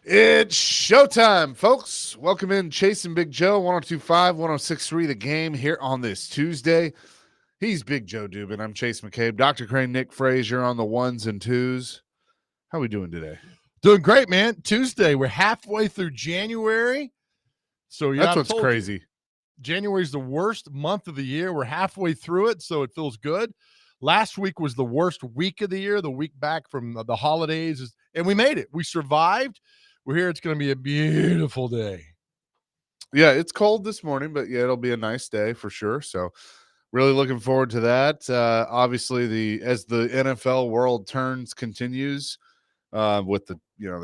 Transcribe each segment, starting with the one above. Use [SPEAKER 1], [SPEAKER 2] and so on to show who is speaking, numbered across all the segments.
[SPEAKER 1] It's showtime, folks. Welcome in Chase and Big Joe, 1025, 1063, the game here on this Tuesday. He's Big Joe Dubin. I'm Chase McCabe. Dr. Crane, Nick Frazier on the ones and twos. How we doing today?
[SPEAKER 2] Doing great, man. Tuesday. We're halfway through January. So
[SPEAKER 1] That's what's crazy.
[SPEAKER 2] January's the worst month of the year. We're halfway through it, so it feels good. Last week was the worst week of the year, the week back from the holidays, and we made it. We survived. We're here. It's going to be a beautiful day.
[SPEAKER 1] Yeah, it's cold this morning, but yeah, it'll be a nice day for sure. So really looking forward to that. Obviously, as the NFL world continues with the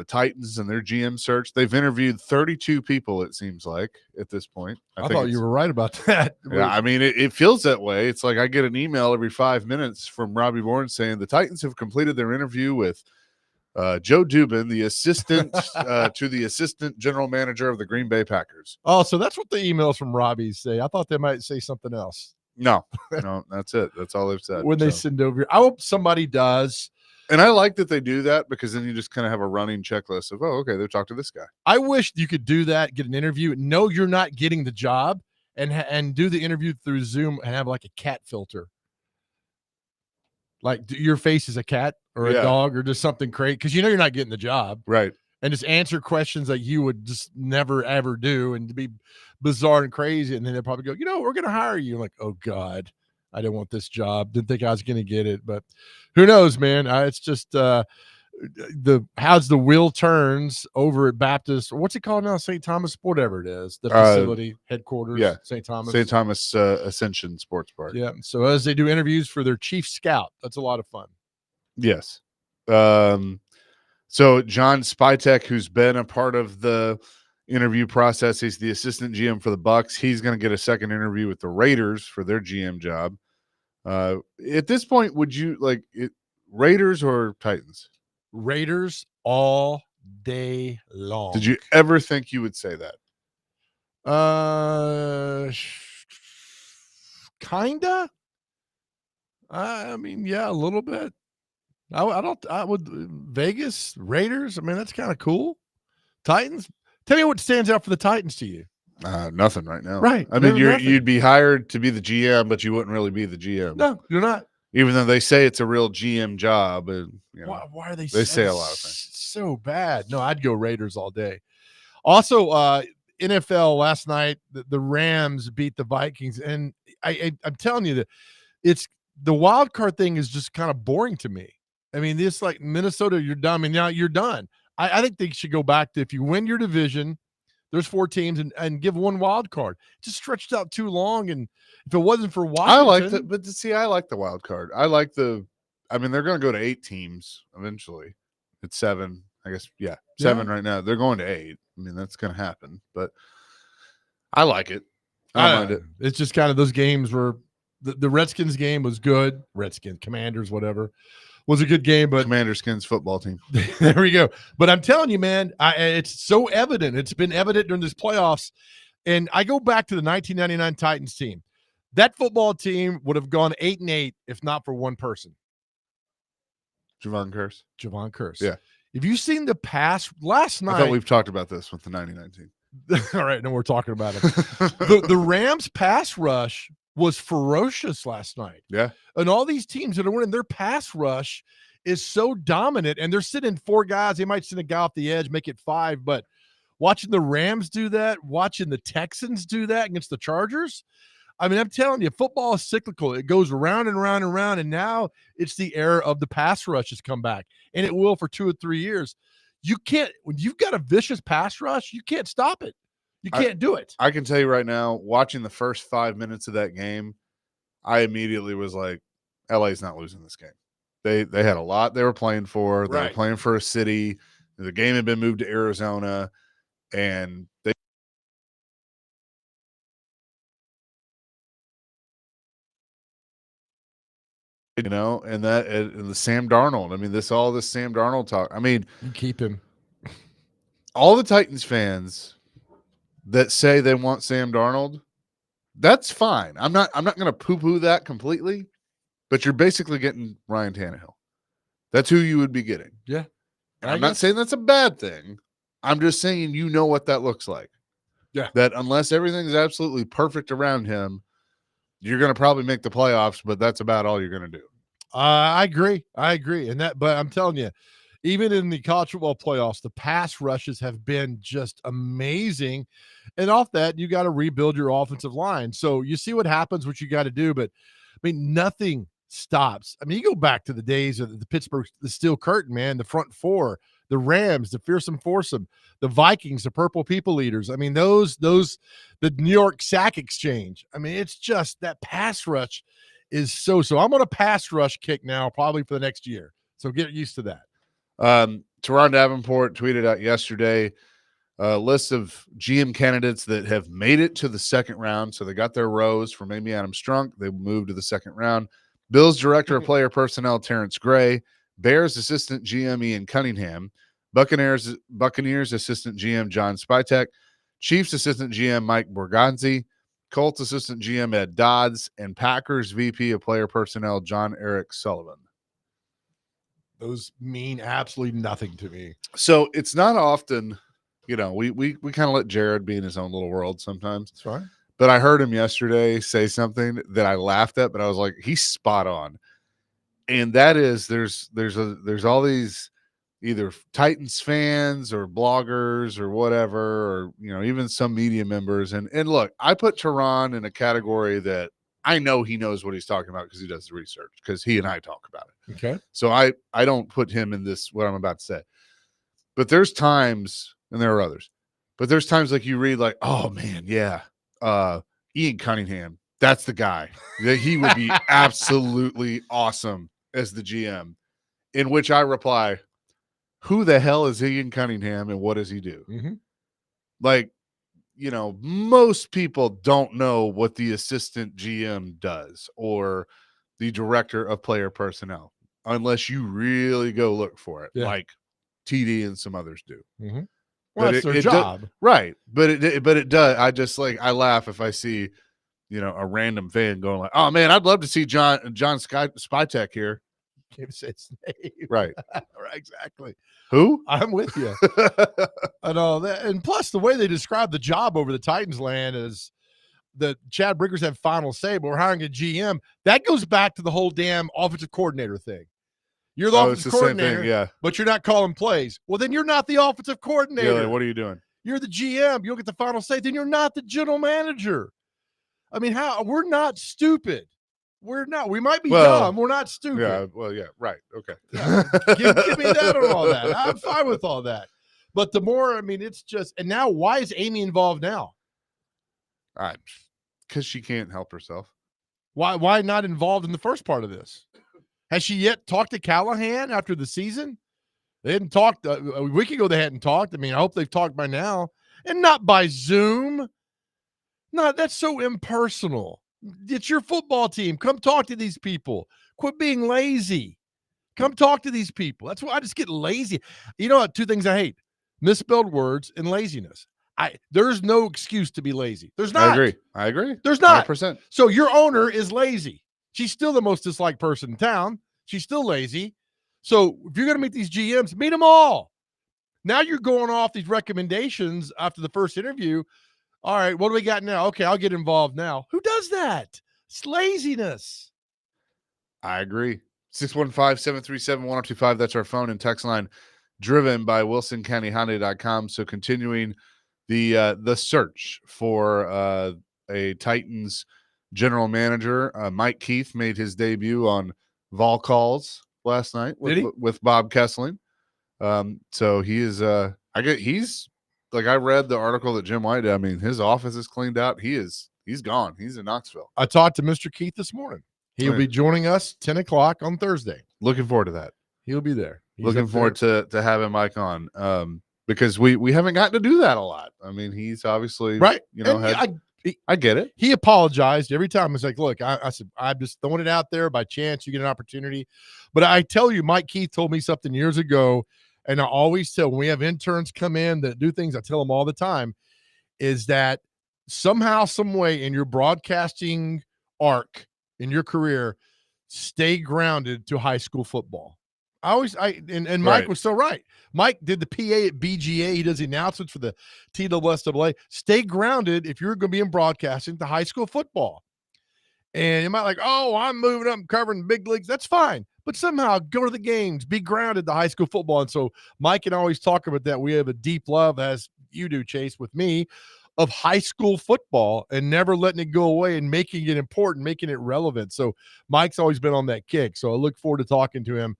[SPEAKER 1] Titans and their GM search. They've interviewed 32 people, it seems like, at this point.
[SPEAKER 2] I thought you were right about that.
[SPEAKER 1] Yeah, I mean, it feels that way. It's like I get an email every 5 minutes from Robbie Bourne saying the Titans have completed their interview with Joe Dubin, the assistant to the assistant general manager of the Green Bay Packers.
[SPEAKER 2] Oh, so that's what the emails from Robbie say. I thought they might say something else.
[SPEAKER 1] No, that's it. That's all they've said.
[SPEAKER 2] When they send over, I hope somebody does.
[SPEAKER 1] And I like that they do that because then you just kind of have a running checklist of, oh, okay, they've talked to this guy.
[SPEAKER 2] I wish you could do that, get an interview, know you're not getting the job, and do the interview through Zoom and have like a cat filter. Like your face is a cat or a dog or just something crazy because you know you're not getting the job.
[SPEAKER 1] Right.
[SPEAKER 2] And just answer questions that you would just never, ever do and to be bizarre and crazy. And then they'll probably go, we're going to hire you. I'm like, oh, God. I didn't want this job. Didn't think I was going to get it, but who knows, man? It's just how's the wheel turns over at Baptist. What's it called now? St. Thomas, whatever it is, the facility headquarters.
[SPEAKER 1] Yeah,
[SPEAKER 2] St. Thomas.
[SPEAKER 1] St. Thomas Ascension Sports Park.
[SPEAKER 2] Yeah. So as they do interviews for their chief scout, that's a lot of fun.
[SPEAKER 1] Yes. So John Spytek, who's been a part of the interview process, he's the assistant GM for the Bucks. He's going to get a second interview with the Raiders for their GM job. At this point, would you like it, Raiders or Titans?
[SPEAKER 2] Raiders all day long.
[SPEAKER 1] Did you ever think you would say that?
[SPEAKER 2] Kinda. I mean, yeah, a little bit. I would Vegas Raiders. I mean, that's kind of cool. Titans. Tell me what stands out for the Titans to you.
[SPEAKER 1] Nothing right now.
[SPEAKER 2] Right.
[SPEAKER 1] I mean, you'd be hired to be the GM, but you wouldn't really be the GM.
[SPEAKER 2] No, you're not.
[SPEAKER 1] Even though they say it's a real GM job, and
[SPEAKER 2] why are they?
[SPEAKER 1] They say a lot of things.
[SPEAKER 2] So bad. No, I'd go Raiders all day. Also, NFL last night, the Rams beat the Vikings, and I'm telling you that it's the wild card thing is just kind of boring to me. I mean, this like Minnesota, you're done. I mean, now you're done. I think they should go back to if you win your division. There's 4 teams and give one wild card. It just stretched out too long. And if it wasn't for Washington,
[SPEAKER 1] I like it, but see, I like the wild card. I like they're going to go to 8 teams eventually. It's 7, I guess. Yeah, 7 right now. They're going to 8. I mean, that's going to happen, but I like it. I don't mind it.
[SPEAKER 2] It's just kind of those games where the Redskins game was good. Commanders, whatever. Was a good game, but
[SPEAKER 1] Commander-Skins football team.
[SPEAKER 2] There we go. But I'm telling you, man, it's so evident. It's been evident during this playoffs. And I go back to the 1999 Titans team. That football team would have gone 8-8 if not for one person.
[SPEAKER 1] Javon Curse.
[SPEAKER 2] Yeah. Have you seen the pass last night?
[SPEAKER 1] I thought we've talked about this with the 99 team.
[SPEAKER 2] All right, no, we're talking about it. the Rams pass rush was ferocious last night.
[SPEAKER 1] Yeah.
[SPEAKER 2] And all these teams that are winning, their pass rush is so dominant, and they're sitting 4 guys. They might send a guy off the edge, make it 5, but watching the Rams do that, watching the Texans do that against the Chargers, I mean, I'm telling you, football is cyclical. It goes around and around and around, and now it's the era of the pass rush has come back, and it will for 2 or 3 years. You can't – when you've got a vicious pass rush, you can't stop it. You can't do it.
[SPEAKER 1] I can tell you right now, watching the first 5 minutes of that game, I immediately was like, LA's not losing this game. They had a lot they were playing for. They were playing for a city. The game had been moved to Arizona, and they and the Sam Darnold. I mean, this Sam Darnold talk. I mean,
[SPEAKER 2] you keep him.
[SPEAKER 1] All the Titans fans that say they want Sam Darnold, that's fine. I'm not going to poo-poo that completely, but you're basically getting Ryan Tannehill. That's who you would be getting.
[SPEAKER 2] Yeah.
[SPEAKER 1] And I'm not saying that's a bad thing. I'm just saying, you know what that looks like.
[SPEAKER 2] Yeah.
[SPEAKER 1] That unless everything's absolutely perfect around him, you're going to probably make the playoffs, but that's about all you're going to do.
[SPEAKER 2] I agree. But I'm telling you, even in the college football playoffs, the pass rushes have been just amazing. And off that, you got to rebuild your offensive line. So you see what happens, what you got to do. But I mean, nothing stops. I mean, you go back to the days of the Pittsburgh, the Steel Curtain, man, the front four, the Rams, the Fearsome Foursome, the Vikings, the Purple People Eaters. I mean, the New York Sack Exchange. I mean, it's just that pass rush is so. I'm on a pass rush kick now, probably for the next year. So get used to that.
[SPEAKER 1] Teron Davenport tweeted out yesterday a list of GM candidates that have made it to the second round. So they got their rose from Amy Adams Strunk. They moved to the second round. Bills director of player personnel, Terrence Gray. Bears assistant GM, Ian Cunningham. Buccaneers assistant GM, John Spytek. Chiefs assistant GM, Mike Borgonzi. Colts assistant GM, Ed Dodds. And Packers VP of player personnel, John Eric Sullivan.
[SPEAKER 2] Those mean absolutely nothing to me.
[SPEAKER 1] So it's not often, we kind of let Jared be in his own little world sometimes.
[SPEAKER 2] That's right.
[SPEAKER 1] But I heard him yesterday say something that I laughed at, but I was like, he's spot on. And that is there's all these either Titans fans or bloggers or whatever, or even some media members. And look, I put Teron in a category that I know he knows what he's talking about because he does the research, because he and I talk about it.
[SPEAKER 2] Okay.
[SPEAKER 1] So I don't put him in this, what I'm about to say. But there's times, and there are others, but there's times like you read like, oh man, yeah, Ian Cunningham, that's the guy. That he would be absolutely awesome as the GM. In which I reply, who the hell is Ian Cunningham and what does he do?
[SPEAKER 2] Mm-hmm.
[SPEAKER 1] Like, most people don't know what the assistant GM does or the director of player personnel unless you really go look for it, like TD and some others do.
[SPEAKER 2] Mm-hmm. Well, that's their job.
[SPEAKER 1] Right. But it does. I just I laugh if I see, a random fan going like, oh man, I'd love to see John Spytek here.
[SPEAKER 2] Can't say his name.
[SPEAKER 1] Right.
[SPEAKER 2] Right. Exactly.
[SPEAKER 1] Who?
[SPEAKER 2] I'm with you. And all that. And plus the way they describe the job over the Titans land is that Chad Briggers have final say, but we're hiring a GM. That goes back to the whole damn offensive coordinator thing. You're the offensive coordinator,
[SPEAKER 1] same thing,
[SPEAKER 2] but you're not calling plays. Well, then you're not the offensive coordinator.
[SPEAKER 1] Yeah, like, what are you doing?
[SPEAKER 2] You're the GM. You'll get the final say. Then you're not the general manager. I mean, we're not stupid. We're not. We might be dumb. We're not stupid.
[SPEAKER 1] Yeah. Well, yeah. Right. Okay.
[SPEAKER 2] Yeah. Give me that on all that. I'm fine with all that. But the more, it's just, and now why is Amy involved now?
[SPEAKER 1] Because she can't help herself.
[SPEAKER 2] Why not involved in the first part of this? Has she yet talked to Callahan after the season? They hadn't talked a week ago. They hadn't talked. I hope they've talked by now, and not by Zoom. No, that's so impersonal. It's your football team. Come talk to these people. Quit being lazy. Come talk to these people. That's why I just get lazy. You know what? Two things I hate: misspelled words and laziness. There's no excuse to be lazy. There's not.
[SPEAKER 1] I agree.
[SPEAKER 2] There's not.
[SPEAKER 1] 100%.
[SPEAKER 2] So your owner is lazy. She's still the most disliked person in town. She's still lazy. So if you're going to meet these GMs, meet them all. Now you're going off these recommendations after the first interview. All right, what do we got now? Okay, I'll get involved now. Who does that? It's laziness.
[SPEAKER 1] I agree. 615-737-1025. That's our phone and text line, driven by WilsonCountyHyundai.com. So continuing the search for a Titans general manager. Mike Keith made his debut on Vol Calls last night with Bob Kessling. So he is he's like, I read the article that Jim White did. His office is cleaned out. He's gone. He's in Knoxville.
[SPEAKER 2] I talked to Mr. Keith this morning. He'll be joining us 10 o'clock on Thursday.
[SPEAKER 1] Looking forward to that.
[SPEAKER 2] He'll be there.
[SPEAKER 1] Looking forward to having Mike on. Because we haven't gotten to do that a lot. He's obviously
[SPEAKER 2] right.
[SPEAKER 1] I get it.
[SPEAKER 2] He apologized every time. He's like, look, I said, I'm just throwing it out there by chance. You get an opportunity. But I tell you, Mike Keith told me something years ago. And I always tell, when we have interns come in that do things, I tell them all the time, is that somehow, some way in your broadcasting arc in your career, stay grounded to high school football. And Mike
[SPEAKER 1] Right.
[SPEAKER 2] was so right. Mike did the PA at BGA. He does the announcements for the TWSAA. Stay grounded if you're going to be in broadcasting to high school football. And you might like, oh, I'm moving up and covering the big leagues. That's fine. But somehow go to the games, be grounded to high school football. And so Mike can always talk about that. We have a deep love, as you do, Chase, with me, of high school football and never letting it go away and making it important, making it relevant. So Mike's always been on that kick. So I look forward to talking to him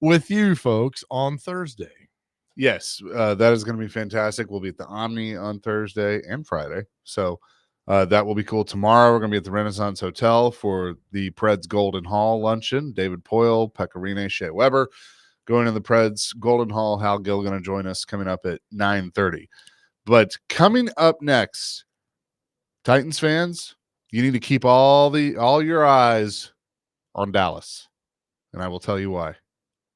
[SPEAKER 2] with you folks on Thursday.
[SPEAKER 1] Yes, that is going to be fantastic. We'll be at the Omni on Thursday and Friday. So that will be cool. Tomorrow, we're going to be at the Renaissance Hotel for the Preds Golden Hall luncheon. David Poyle, Pecorine, Shea Weber going to the Preds Golden Hall. Hal Gill going to join us coming up at 9:30. But coming up next, Titans fans, you need to keep all your eyes on Dallas. And I will tell you why.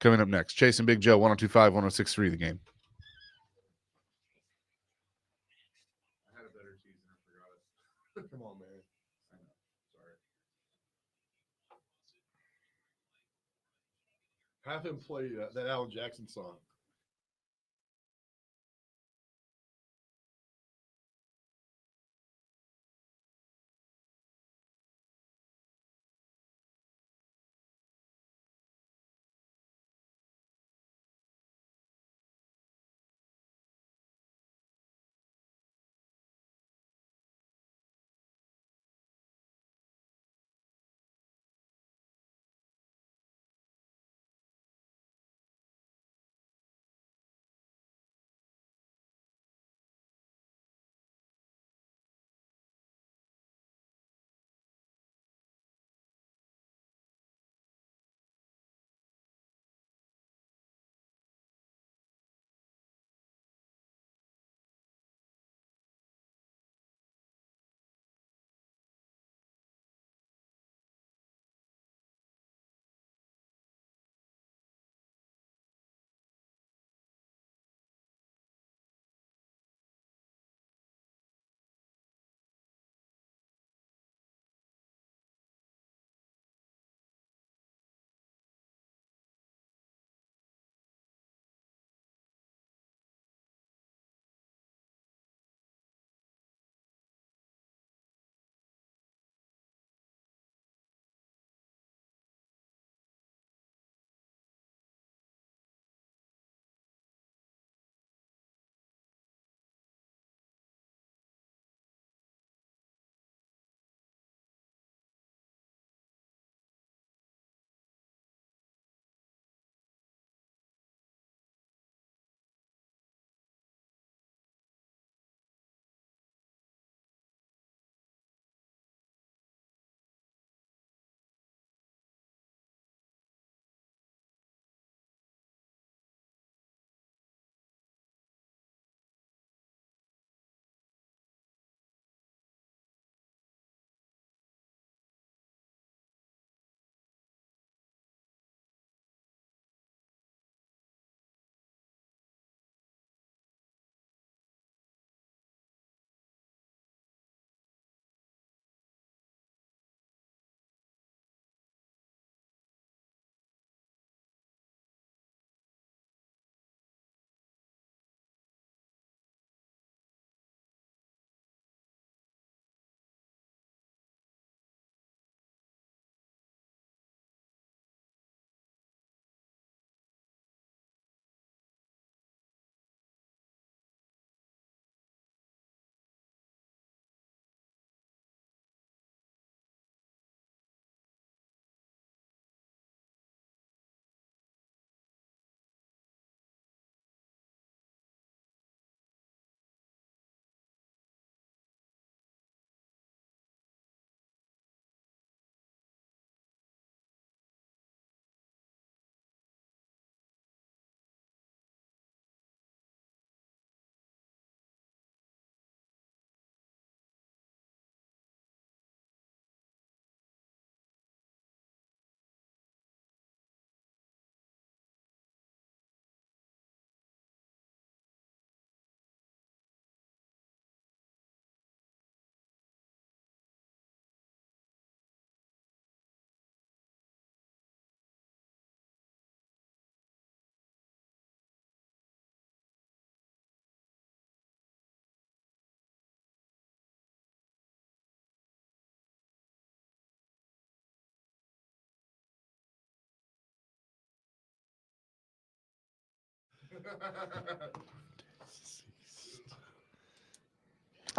[SPEAKER 1] Coming up next, Chase and Big Joe, 102.5, 106.3, The Game. I had a better season. I forgot it.
[SPEAKER 2] Come on, man.
[SPEAKER 1] I know. Sorry.
[SPEAKER 2] Have him play that Alan Jackson song.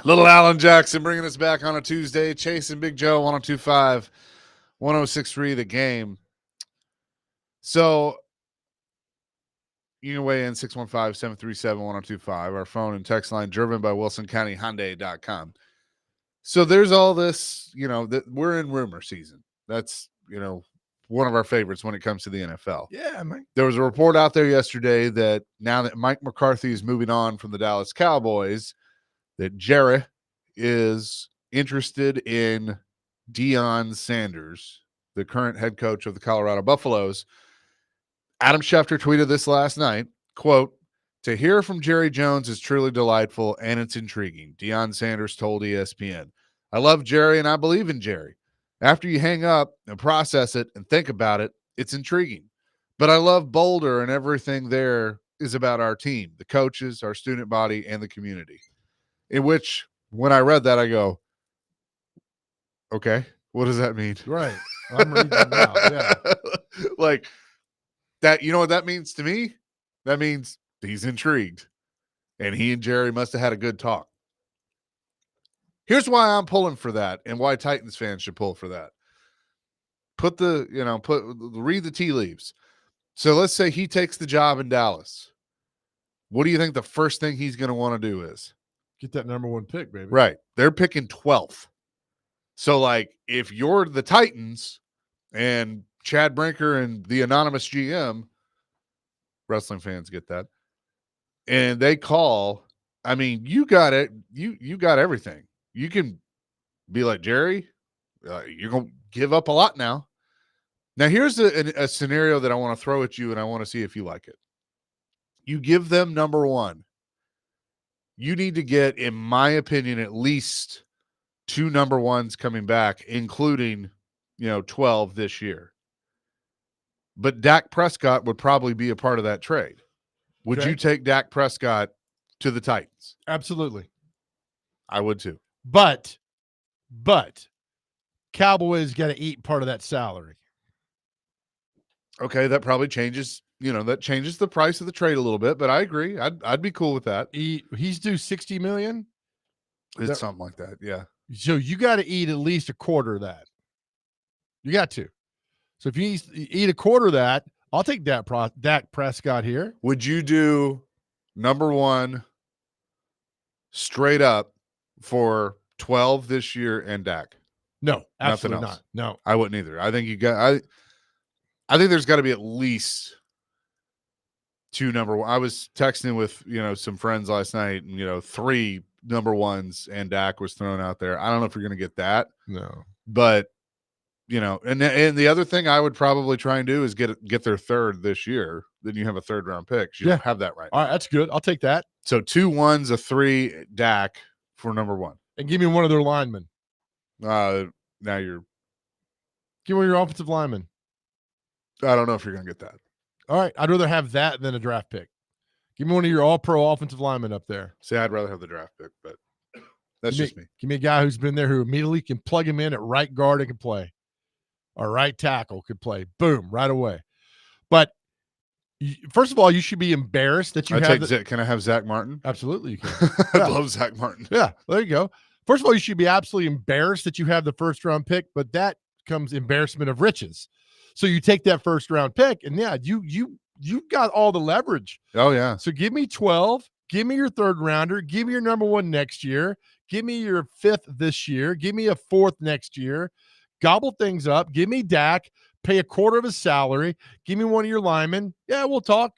[SPEAKER 1] Little Alan Jackson bringing us back on a Tuesday. Chase and Big Joe, 1025, 1063, the game. So you can weigh in 615-737-1025. Our phone and text line driven by WilsonCountyHyundai.com. So there's all this, that we're in rumor season. That's, one of our favorites when it comes to the NFL.
[SPEAKER 2] Yeah, man.
[SPEAKER 1] There was a report out there yesterday that now that Mike McCarthy is moving on from the Dallas Cowboys, that Jerry is interested in Deion Sanders, the current head coach of the Colorado Buffaloes. Adam Schefter tweeted this last night, quote, "To hear from Jerry Jones is truly delightful and it's intriguing," Deion Sanders told ESPN. "I love Jerry and I believe in Jerry. After you hang up and process it and think about it, it's intriguing. But I love Boulder and everything there is about our team, the coaches, our student body, and the community." In which, when I read that, I go, okay, what does that mean?
[SPEAKER 2] Right. I'm reading it now. Yeah.
[SPEAKER 1] Like that, you know what that means to me? That means he's intrigued. And he and Jerry must have had a good talk. Here's why I'm pulling for that and why Titans fans should pull for that. Read the tea leaves. So let's say he takes the job in Dallas. What do you think the first thing he's going to want to do is?
[SPEAKER 2] Get that number one pick, baby.
[SPEAKER 1] Right. They're picking 12th. So, if you're the Titans and Chad Brinker and the anonymous GM, wrestling fans get that, and they call, you got it. You got everything. You can be like, Jerry, you're going to give up a lot now. Now, here's a scenario that I want to throw at you, and I want to see if you like it. You give them number one. You need to get, in my opinion, at least 2 number ones coming back, including, 12 this year. But Dak Prescott would probably be a part of that trade. Would you take Dak Prescott to the Titans?
[SPEAKER 2] Absolutely.
[SPEAKER 1] I would too.
[SPEAKER 2] But Cowboys got to eat part of that salary.
[SPEAKER 1] Okay, that probably changes, that changes the price of the trade a little bit, but I agree. I'd be cool with that.
[SPEAKER 2] He's due $60 million.
[SPEAKER 1] It's something like that, yeah.
[SPEAKER 2] So you got to eat at least a quarter of that. You got to. So if you eat a quarter of that, I'll take Dak Prescott here.
[SPEAKER 1] Would you do number one straight up for 12 this year and Dak?
[SPEAKER 2] No, absolutely not. No,
[SPEAKER 1] I wouldn't either. I think I think there's got to be at least 2 number one. I was texting with, some friends last night and, 3 number ones and Dak was thrown out there. I don't know if you're going to get that.
[SPEAKER 2] No.
[SPEAKER 1] But, and the other thing I would probably try and do is get their third this year. Then you have a 3rd round pick. You don't have that right
[SPEAKER 2] now. All right, that's good. I'll take that.
[SPEAKER 1] So 2 1s, a 3 Dak for number one.
[SPEAKER 2] And give me one of their linemen.
[SPEAKER 1] Now
[SPEAKER 2] give me your offensive lineman.
[SPEAKER 1] I don't know if you're going to get that.
[SPEAKER 2] All right. I'd rather have that than a draft pick. Give me one of your all-pro offensive linemen up there.
[SPEAKER 1] See, I'd rather have the draft pick, but that's just me.
[SPEAKER 2] Give me a guy who's been there who immediately can plug him in at right guard and can play. Or right tackle could play. Boom, right away. But first of all, you should be embarrassed that you
[SPEAKER 1] Can I have Zach Martin?
[SPEAKER 2] Absolutely, you can.
[SPEAKER 1] I love Zach Martin.
[SPEAKER 2] Yeah, there you go. First of all, you should be absolutely embarrassed that you have the 1st-round pick, but that comes embarrassment of riches. So you take that 1st-round pick, and you've got all the leverage.
[SPEAKER 1] Oh, yeah.
[SPEAKER 2] So give me 12. Give me your 3rd rounder. Give me your number one next year. Give me your 5th this year. Give me a 4th next year. Gobble things up. Give me Dak. Pay a quarter of his salary. Give me one of your linemen. Yeah, we'll talk.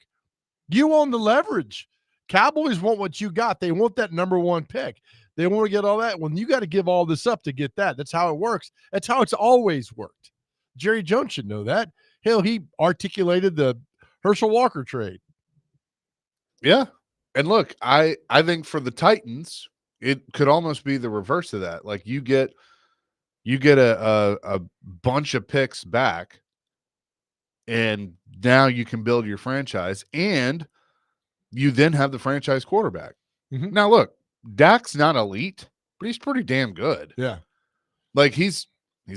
[SPEAKER 2] You own the leverage. Cowboys want what you got. They want that number one pick. They want to get all that. Well, you got to give all this up to get that. That's how it works. That's how it's always worked. Jerry Jones should know that. Hell, he articulated the Herschel Walker trade.
[SPEAKER 1] Yeah. And look, I think for the Titans, it could almost be the reverse of that. Like you get a bunch of picks back, and now you can build your franchise, and you then have the franchise quarterback.
[SPEAKER 2] Mm-hmm.
[SPEAKER 1] Now, look, Dak's not elite, but he's pretty damn good.
[SPEAKER 2] Yeah.
[SPEAKER 1] Like he's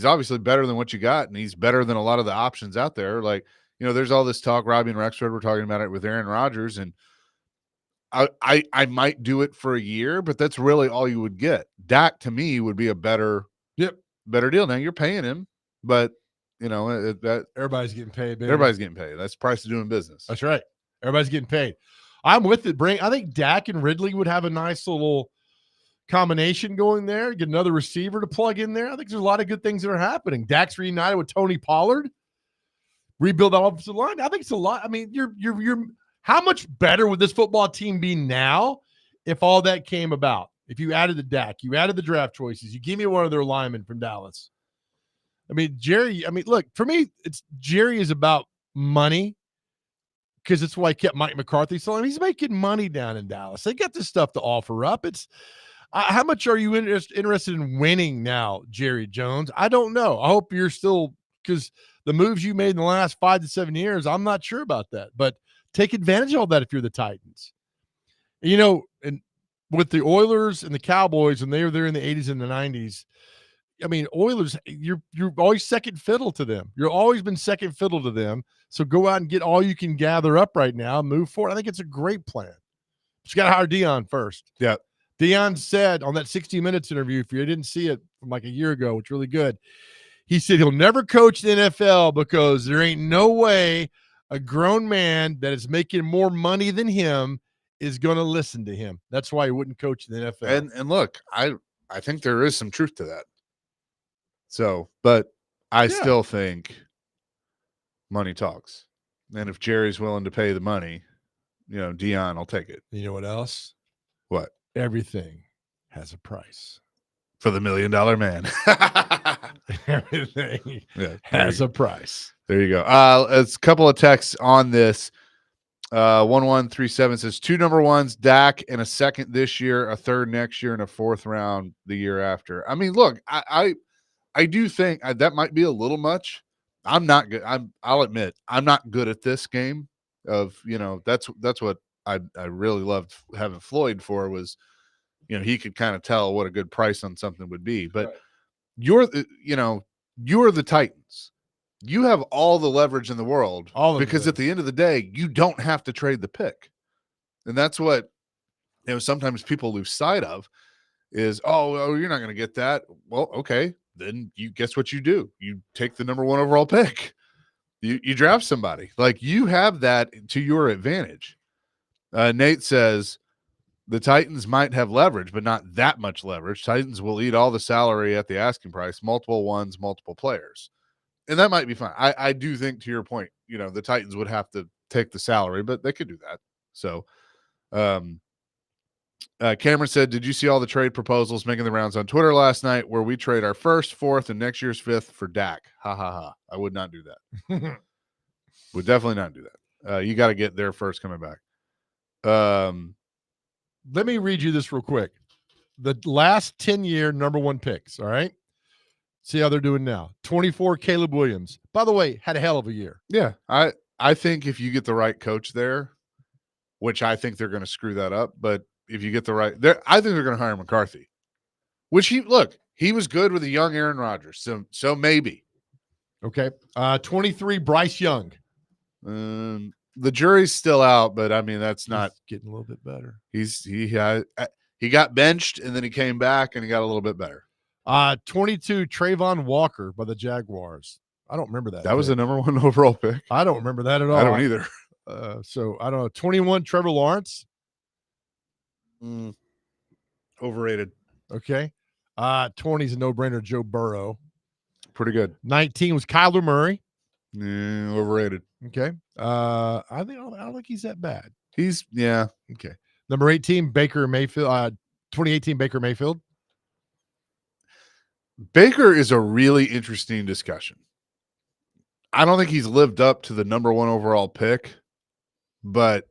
[SPEAKER 1] obviously better than what you got, and he's better than a lot of the options out there. Like, there's all this talk, Robbie and Rexford were talking about it with Aaron Rodgers, and I might do it for a year, but that's really all you would get. Dak to me would be a better deal. Now you're paying him, but that
[SPEAKER 2] Everybody's getting paid, baby.
[SPEAKER 1] everybody's getting paid. That's the price of doing business.
[SPEAKER 2] That's right. Everybody's getting paid. I'm with it. I think Dak and Ridley would have a nice little combination going there. Get another receiver to plug in there. I think there's a lot of good things that are happening. Dak's reunited with Tony Pollard. Rebuild the offensive line. I think it's a lot. I mean, you're how much better would this football team be now if all that came about? If you added the Dak, you added the draft choices, you give me one of their linemen from Dallas. I mean, Jerry, look, for me, Jerry is about money because it's why I kept Mike McCarthy selling. He's making money down in Dallas. They got this stuff to offer up. It's how much are you interested in winning now, Jerry Jones? I don't know. I hope you're still, because the moves you made in the last 5 to 7 years, I'm not sure about that. But take advantage of all that if you're the Titans. And with the Oilers and the Cowboys, when they were there in the 80s and the 90s, Oilers, you're always second fiddle to them. You've always been second fiddle to them. So go out and get all you can gather up right now, move forward. I think it's a great plan. But you got to hire Deion first.
[SPEAKER 1] Yeah.
[SPEAKER 2] Deion said on that 60 Minutes interview, if you didn't see it from like a year ago, it's really good. He said he'll never coach the NFL because there ain't no way a grown man that is making more money than him is going to listen to him. That's why he wouldn't coach the NFL.
[SPEAKER 1] And look, I think there is some truth to that. So, but I still think money talks. And if Jerry's willing to pay the money, Deion will take it.
[SPEAKER 2] You know what else?
[SPEAKER 1] What?
[SPEAKER 2] Everything has a price.
[SPEAKER 1] For the $1 Million Man.
[SPEAKER 2] Everything has a price.
[SPEAKER 1] There you go. It's a couple of texts on this. 1137 says 2 number ones, Dak, and a second this year, a third next year, and a fourth round the year after. Look, I do think that might be a little much. I'm not good. I'll admit I'm not good at this game. That's what I really loved having Floyd for was, he could kind of tell what a good price on something would be. But
[SPEAKER 2] right.
[SPEAKER 1] You're the Titans. You have all the leverage in the world because at the end of the day, you don't have to trade the pick. And that's what, sometimes people lose sight of is, oh, you're not going to get that. Well, okay. Then you guess what you do? You take the number 1 overall pick. You draft somebody. Like, you have that to your advantage. Nate says the Titans might have leverage, but not that much leverage. Titans will eat all the salary at the asking price, multiple ones, multiple players. And that might be fine. I do think, to your point, the Titans would have to take the salary, but they could do that. So Cameron said, did you see all the trade proposals making the rounds on Twitter last night where we trade our first, fourth, and next year's fifth for Dak? Ha, ha, ha. I would not do that. Would definitely not do that. You got to get there first coming back.
[SPEAKER 2] Let me read you this real quick. The last 10-year number 1 picks, all right? See how they're doing now. 24, Caleb Williams. By the way, had a hell of a year.
[SPEAKER 1] Yeah, I think if you get the right coach there, which I think they're going to screw that up, but if you get the right, I think they're going to hire McCarthy. Which he was good with a young Aaron Rodgers, so maybe.
[SPEAKER 2] Okay, 23, Bryce Young.
[SPEAKER 1] The jury's still out, but that's not
[SPEAKER 2] getting a little bit better.
[SPEAKER 1] He got benched and then he came back and he got a little bit better.
[SPEAKER 2] 22, Trayvon Walker by the Jaguars. I don't remember that.
[SPEAKER 1] That was the number 1 overall pick.
[SPEAKER 2] I don't remember that at all.
[SPEAKER 1] I don't either.
[SPEAKER 2] So I don't know. 21, Trevor Lawrence.
[SPEAKER 1] Overrated.
[SPEAKER 2] Okay. 20 is a no-brainer, Joe Burrow.
[SPEAKER 1] Pretty good. 19
[SPEAKER 2] was Kyler Murray.
[SPEAKER 1] Overrated.
[SPEAKER 2] Okay. I don't think he's that bad.
[SPEAKER 1] Okay.
[SPEAKER 2] Number 18, Baker Mayfield. 2018, Baker Mayfield.
[SPEAKER 1] Baker is a really interesting discussion. I don't think he's lived up to the number 1 overall pick, but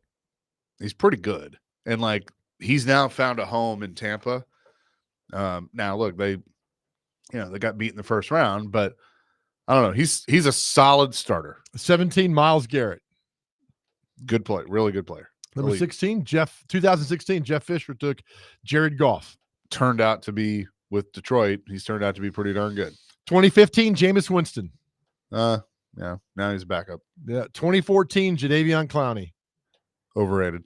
[SPEAKER 1] he's pretty good. And he's now found a home in Tampa. Now look, they got beat in the first round, but I don't know. He's a solid starter.
[SPEAKER 2] 17, Myles Garrett.
[SPEAKER 1] Good play, really good player.
[SPEAKER 2] Number
[SPEAKER 1] Elite.
[SPEAKER 2] 16, 2016, Jeff Fisher took Jared Goff.
[SPEAKER 1] Turned out to be with Detroit. He's turned out to be pretty darn good.
[SPEAKER 2] 2015, Jameis Winston.
[SPEAKER 1] Yeah. Now he's back up.
[SPEAKER 2] Yeah. 2014, Jadeveon Clowney.
[SPEAKER 1] Overrated.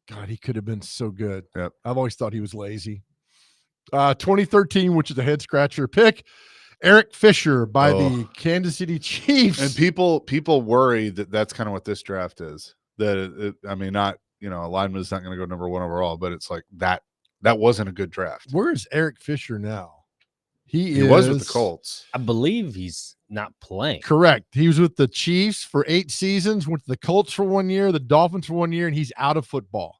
[SPEAKER 2] God, he could have been so good.
[SPEAKER 1] Yep.
[SPEAKER 2] I've always thought he was lazy. 2013, which is a head scratcher pick, Eric Fisher by the Kansas City Chiefs.
[SPEAKER 1] And people worry that that's kind of what this draft is. That I mean, not a lineman is not going to go number 1 overall, but it's like that wasn't a good draft.
[SPEAKER 2] Where is Eric Fisher now?
[SPEAKER 1] He was with the Colts.
[SPEAKER 3] I believe he's not playing.
[SPEAKER 2] Correct. He was with the Chiefs for 8 seasons, went to the Colts for 1 year, the Dolphins for 1 year, and he's out of football.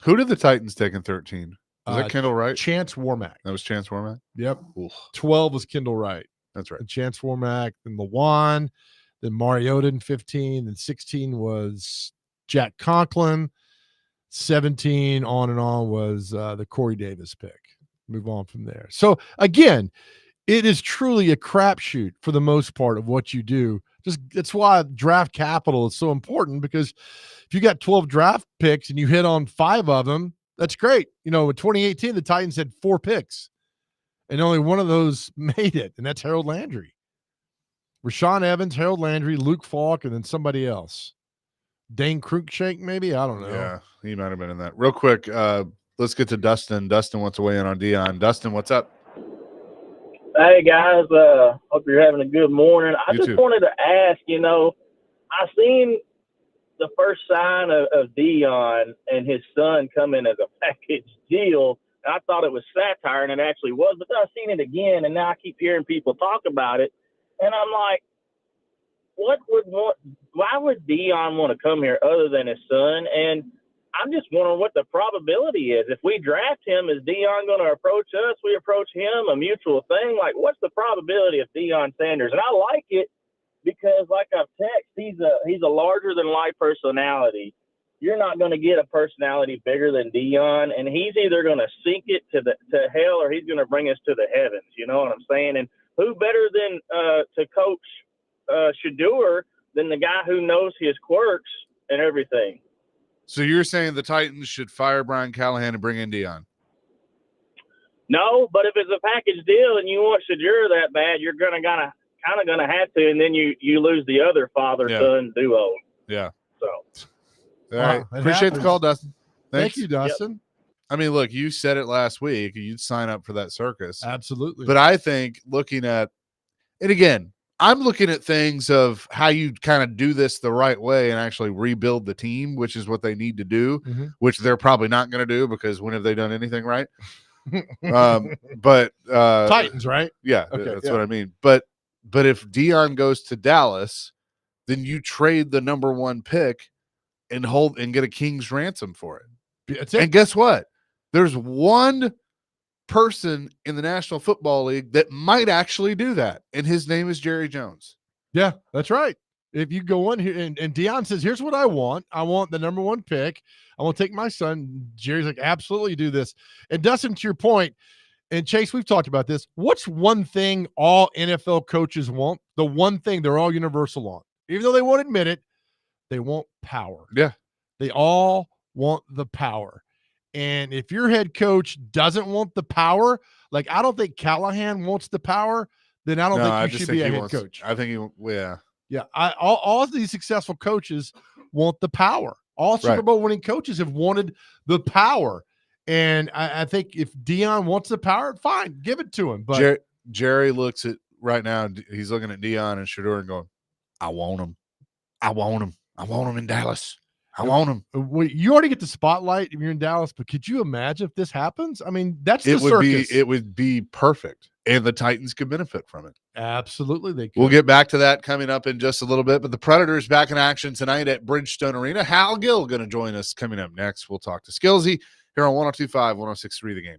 [SPEAKER 1] Who did the Titans take in 13? Was that Kendall Wright?
[SPEAKER 2] Chance Warmack.
[SPEAKER 1] That was Chance Warmack?
[SPEAKER 2] Yep.
[SPEAKER 1] Oof.
[SPEAKER 2] 12 was Kendall Wright.
[SPEAKER 1] That's right.
[SPEAKER 2] And Chance Warmack, then Lawan, then Mariota in 15, then 16 was Jack Conklin. 17 on and on was the Corey Davis pick. Move on from there. So again, it is truly a crapshoot for the most part of what you do. Just that's why draft capital is so important, because if you got 12 draft picks and you hit on 5 of them, that's great. In 2018, the Titans had 4 picks and only one of those made it, and that's Harold Landry. Rashaan Evans, Harold Landry, Luke Falk, and then somebody else. Dane Cruikshank, maybe? I don't know.
[SPEAKER 1] Yeah, he might have been in that. Real quick, let's get to Dustin. Dustin wants to weigh in on Deion. Dustin, what's up?
[SPEAKER 4] Hey, guys. Hope you're having a good morning. I
[SPEAKER 1] You
[SPEAKER 4] just
[SPEAKER 1] too.
[SPEAKER 4] wanted to ask, I seen the first sign of Deion and his son come in as a package deal. And I thought it was satire, and it actually was. But then I seen it again, and now I keep hearing people talk about it. And I'm like, why would Deion want to come here other than his son? And I'm just wondering what the probability is. If we draft him, is Deion going to approach us? We approach him, a mutual thing? Like, what's the probability of Deion Sanders? And I like it because, like I've texted, he's a larger-than-life personality. You're not going to get a personality bigger than Deion, and he's either going to sink it to hell or he's going to bring us to the heavens. You know what I'm saying? And who better than to coach Shedeur than the guy who knows his quirks and everything?
[SPEAKER 1] So you're saying the Titans should fire Brian Callahan and bring in Deion?
[SPEAKER 4] No, but if it's a package deal and you want Shedeur that bad, you're kind of gonna have to, and then you lose the other father-son duo.
[SPEAKER 1] Yeah.
[SPEAKER 4] So.
[SPEAKER 1] All right.
[SPEAKER 2] It
[SPEAKER 1] Appreciate
[SPEAKER 2] happens.
[SPEAKER 1] the call, Dustin. Thanks.
[SPEAKER 2] Thank you, Dustin.
[SPEAKER 1] I mean, look, you said it last week. You'd sign up for that circus.
[SPEAKER 2] Absolutely.
[SPEAKER 1] But I think looking at it again, I'm looking at things of how you kind of do this the right way and actually rebuild the team, which is what they need to do, which they're probably not going to do because when have they done anything right? But
[SPEAKER 2] Titans, right?
[SPEAKER 1] Yeah, that's what I mean. But if Deion goes to Dallas, then you trade the number 1 pick and get a king's ransom for it.
[SPEAKER 2] That's it.
[SPEAKER 1] And guess what? There's one person in the National Football League that might actually do that, and his name is Jerry Jones.
[SPEAKER 2] Yeah, that's right. If you go in here and Deion says, here's what I want the number 1 pick. I want to take my son. Jerry's like, absolutely do this. And Dustin, to your point, and Chase, we've talked about this. What's one thing all NFL coaches want? The one thing they're all universal on, even though they won't admit it, they want power.
[SPEAKER 1] Yeah.
[SPEAKER 2] They all want the power. And if your head coach doesn't want the power, like I don't think Callahan wants the power, then I don't think you should be a head coach.
[SPEAKER 1] I think yeah.
[SPEAKER 2] Yeah. All of these successful coaches want the power. All Super Bowl winning coaches have wanted the power. And I think if Deion wants the power, fine, give it to him. But
[SPEAKER 1] Jerry looks at right now, he's looking at Deion and Shedeur and going, I want him. I want him. I want him in Dallas. I want him.
[SPEAKER 2] You already get the spotlight if you're in Dallas, but could you imagine if this happens? I mean, that's the circus.
[SPEAKER 1] It would be perfect, and the Titans could benefit from it.
[SPEAKER 2] Absolutely, they could.
[SPEAKER 1] We'll get back to that coming up in just a little bit, but the Predators back in action tonight at Bridgestone Arena. Hal Gill going to join us coming up next. We'll talk to Skillsy here on 102.5, 106.3 The Game.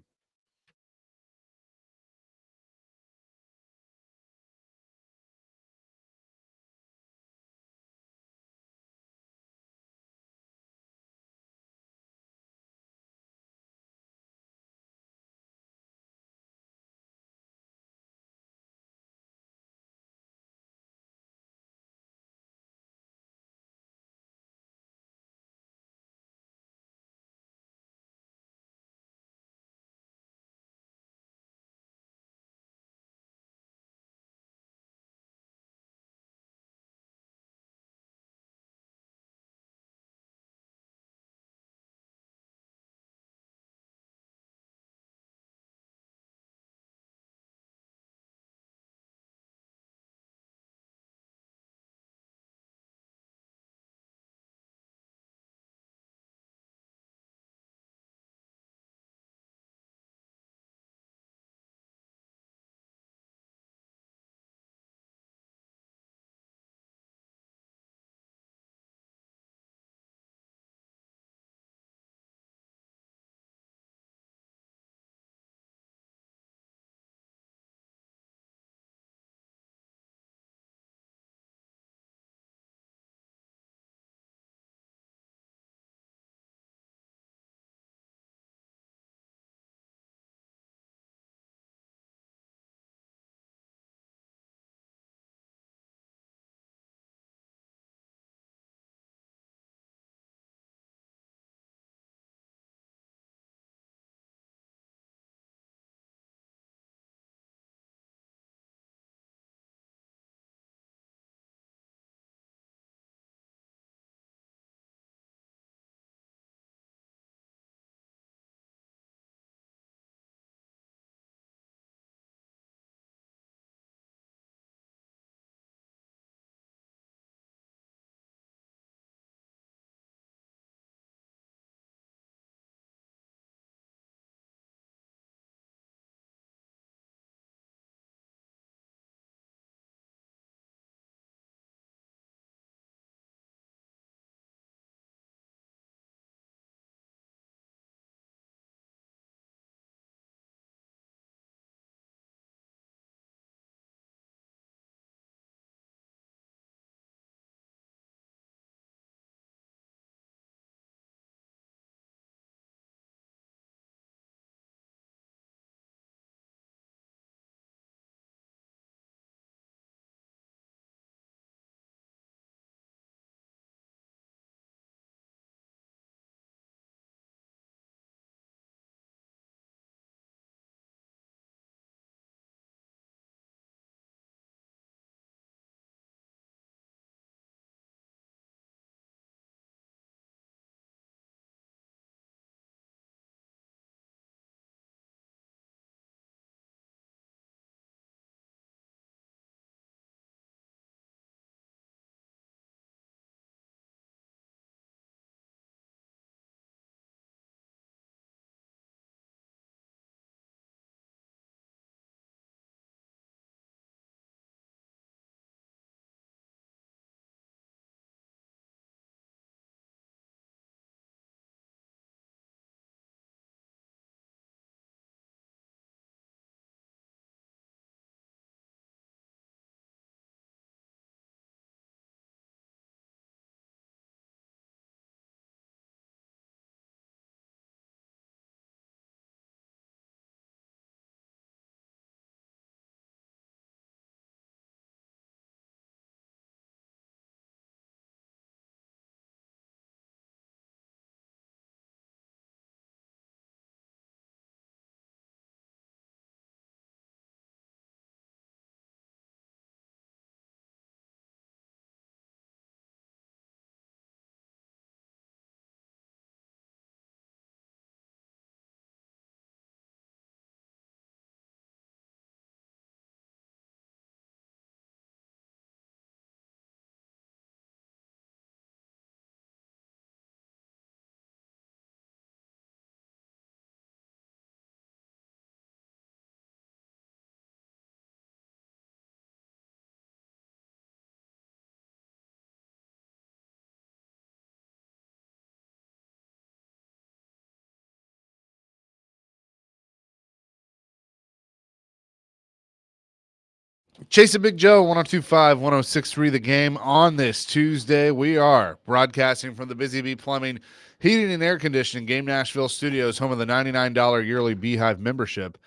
[SPEAKER 1] Chasing Big Joe, 1025, 1063 The Game. On this Tuesday, we are broadcasting from the Busy Bee Plumbing, Heating, and Air Conditioning Game Nashville Studios, home of the $99 yearly Beehive membership,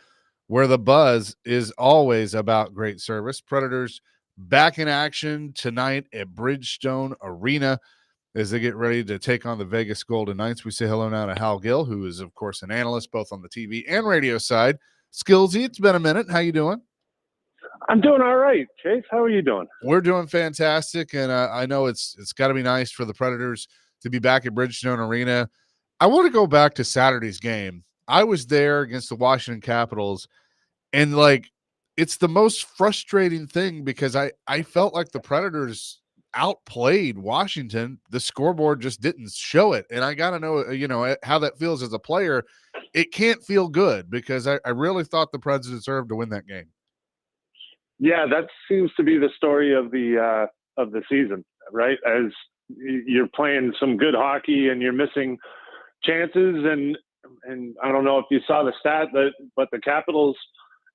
[SPEAKER 1] where the buzz is always about great service. Predators back in action tonight at Bridgestone Arena as they get ready to take on the Vegas Golden Knights. We say hello now to Hal Gill, who is, of course, an analyst both on the TV and radio side. Skillsy, it's been a minute. How you doing?
[SPEAKER 5] I'm doing all right. Chase, how are you doing?
[SPEAKER 1] We're doing fantastic, and I know it's got to be nice for the Predators to be back at Bridgestone Arena. I want to go back to Saturday's game. I was there against the Washington Capitals, and like it's the most frustrating thing because I felt like the Predators outplayed Washington. The scoreboard just didn't show it, and I got to know how that feels as a player. It can't feel good because I really thought the Preds deserved to win that game.
[SPEAKER 5] Yeah, that seems to be the story of the season, right? As you're playing some good hockey and you're missing chances, and I don't know if you saw the stat, but the Capitals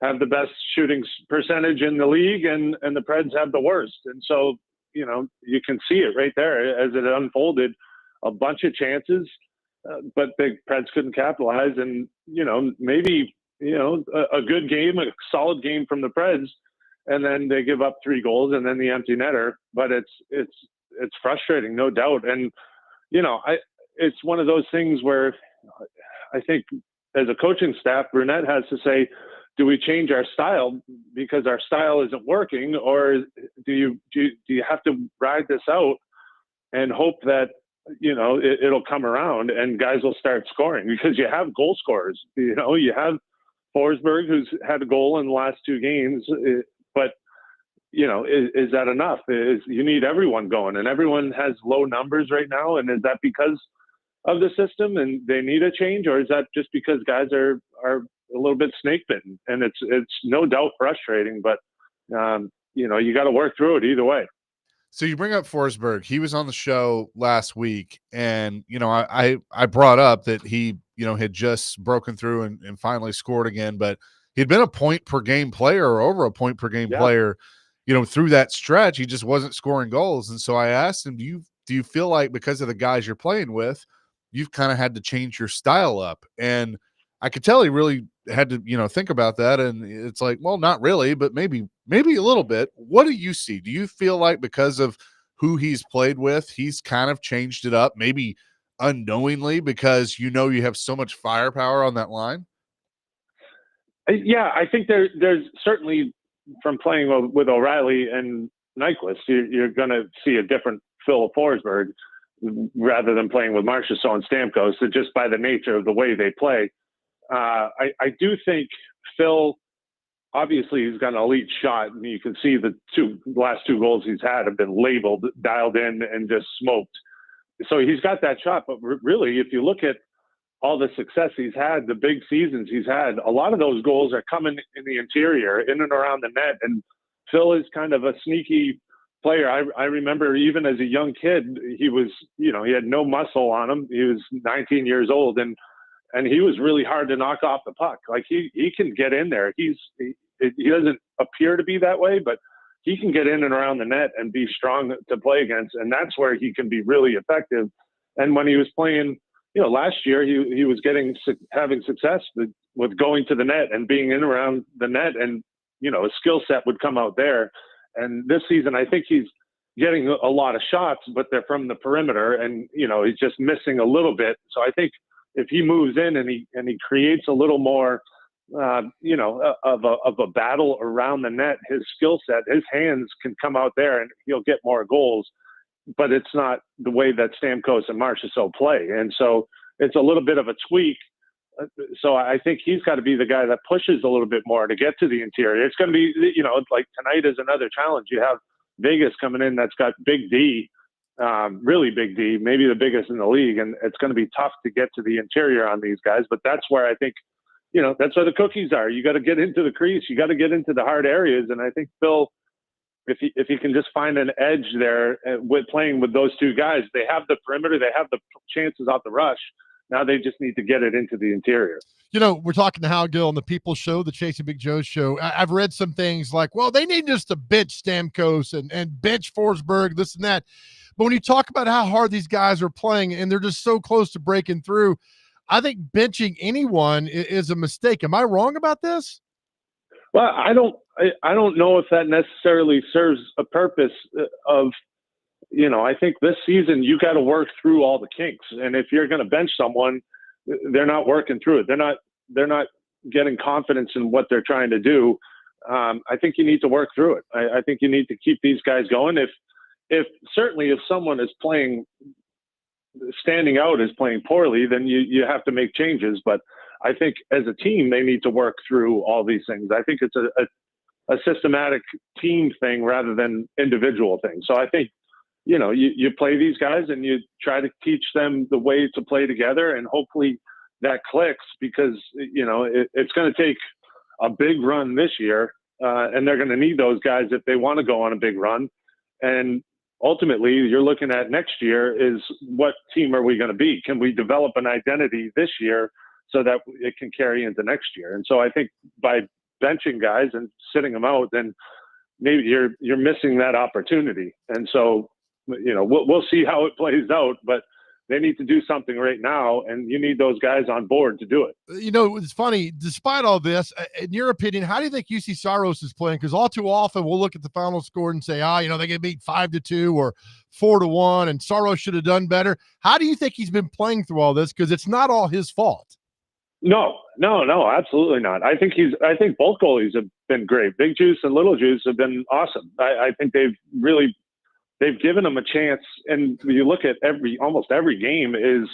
[SPEAKER 5] have the best shooting percentage in the league, and the Preds have the worst. And so, you can see it right there as it unfolded. A bunch of chances, but the Preds couldn't capitalize. And maybe a good game, a solid game from the Preds. And then they give up 3 goals and then the empty netter. But it's frustrating, no doubt. And it's one of those things where I think as a coaching staff, Brunette has to say, do we change our style because our style isn't working, or do you have to ride this out and hope that it'll come around and guys will start scoring, because you have goal scorers. You have Forsberg, who's had a goal in the last 2 games. But, is that enough? You need everyone going, and everyone has low numbers right now. And is that because of the system and they need a change, or is that just because guys are a little bit snake bitten? And it's no doubt frustrating, but, you got to work through it either way.
[SPEAKER 1] So you bring up Forsberg. He was on the show last week, and I brought up that he had just broken through and finally scored again, but he'd been a point per game player or over a point per game player, through that stretch. He just wasn't scoring goals. And so I asked him, do you feel like because of the guys you're playing with, you've kind of had to change your style up? And I could tell he really had to, think about that. And it's like, well, not really, but maybe a little bit. What do you see? Do you feel like because of who he's played with, he's kind of changed it up, maybe unknowingly, because you have so much firepower on that line?
[SPEAKER 5] Yeah, I think there's certainly, from playing with O'Reilly and Nyquist, you're going to see a different Phil Forsberg rather than playing with Marchessault and Stamkos, so just by the nature of the way they play. I do think Phil, obviously, he's got an elite shot, and you can see the last 2 goals he's had have been labeled, dialed in, and just smoked. So he's got that shot. But really, if you look at all the success he's had, the big seasons he's had, a lot of those goals are coming in the interior, in and around the net. And Phil is kind of a sneaky player. I remember even as a young kid, he was, he had no muscle on him. He was 19 years old, and he was really hard to knock off the puck. Like he can get in there. He doesn't appear to be that way, but he can get in and around the net and be strong to play against. And that's where he can be really effective. And when he was playing, last year he was having success with going to the net and being in around the net, and his skill set would come out there. And this season, I think he's getting a lot of shots, but they're from the perimeter, and he's just missing a little bit. So I think if he moves in and he creates a little more, of a battle around the net, his skill set, his hands can come out there, and he'll get more goals. But it's not the way that Stamkos and Marchessault play. And so it's a little bit of a tweak. So I think he's got to be the guy that pushes a little bit more to get to the interior. It's going to be, like tonight is another challenge. You have Vegas coming in that's got Big D, really Big D, maybe the biggest in the league. And it's going to be tough to get to the interior on these guys. But that's where I think, that's where the cookies are. You got to get into the crease. You got to get into the hard areas. And I think Phil, if he can just find an edge there with playing with those 2 guys, they have the perimeter, they have the chances off the rush. Now they just need to get it into the interior.
[SPEAKER 2] You know, we're talking to Hal Gill on the People's Show, the Chasing Big Joe show. I've read some things like, well, they need just to bench Stamkos and bench Forsberg, this and that. But when you talk about how hard these guys are playing and they're just so close to breaking through, I think benching anyone is a mistake. Am I wrong about this?
[SPEAKER 5] Well, I don't know if that necessarily serves a purpose of, I think this season you got to work through all the kinks. And if you're going to bench someone, they're not working through it. They're not getting confidence in what they're trying to do. I think you need to work through it. I think you need to keep these guys going. If someone is standing out as playing poorly, then you have to make changes. But I think as a team, they need to work through all these things. I think it's a systematic team thing rather than individual thing. So I think, you play these guys and you try to teach them the way to play together, and hopefully that clicks, because, it's going to take a big run this year, and they're going to need those guys if they want to go on a big run. And ultimately, you're looking at next year is what team are we going to be? Can we develop an identity this year so that it can carry into next year? And so I think by benching guys and sitting them out, then maybe you're missing that opportunity. And so, we'll see how it plays out, but they need to do something right now, and you need those guys on board to do it.
[SPEAKER 2] It's funny, despite all this, in your opinion, how do you think UC Saros is playing? Because all too often we'll look at the final score and say, they get beat 5-2 or 4-1, and Saros should have done better. How do you think he's been playing through all this? Because it's not all his fault.
[SPEAKER 5] No, absolutely not. I think both goalies have been great. Big Juice and Little Juice have been awesome. I think they've given them a chance. And you look at almost every game is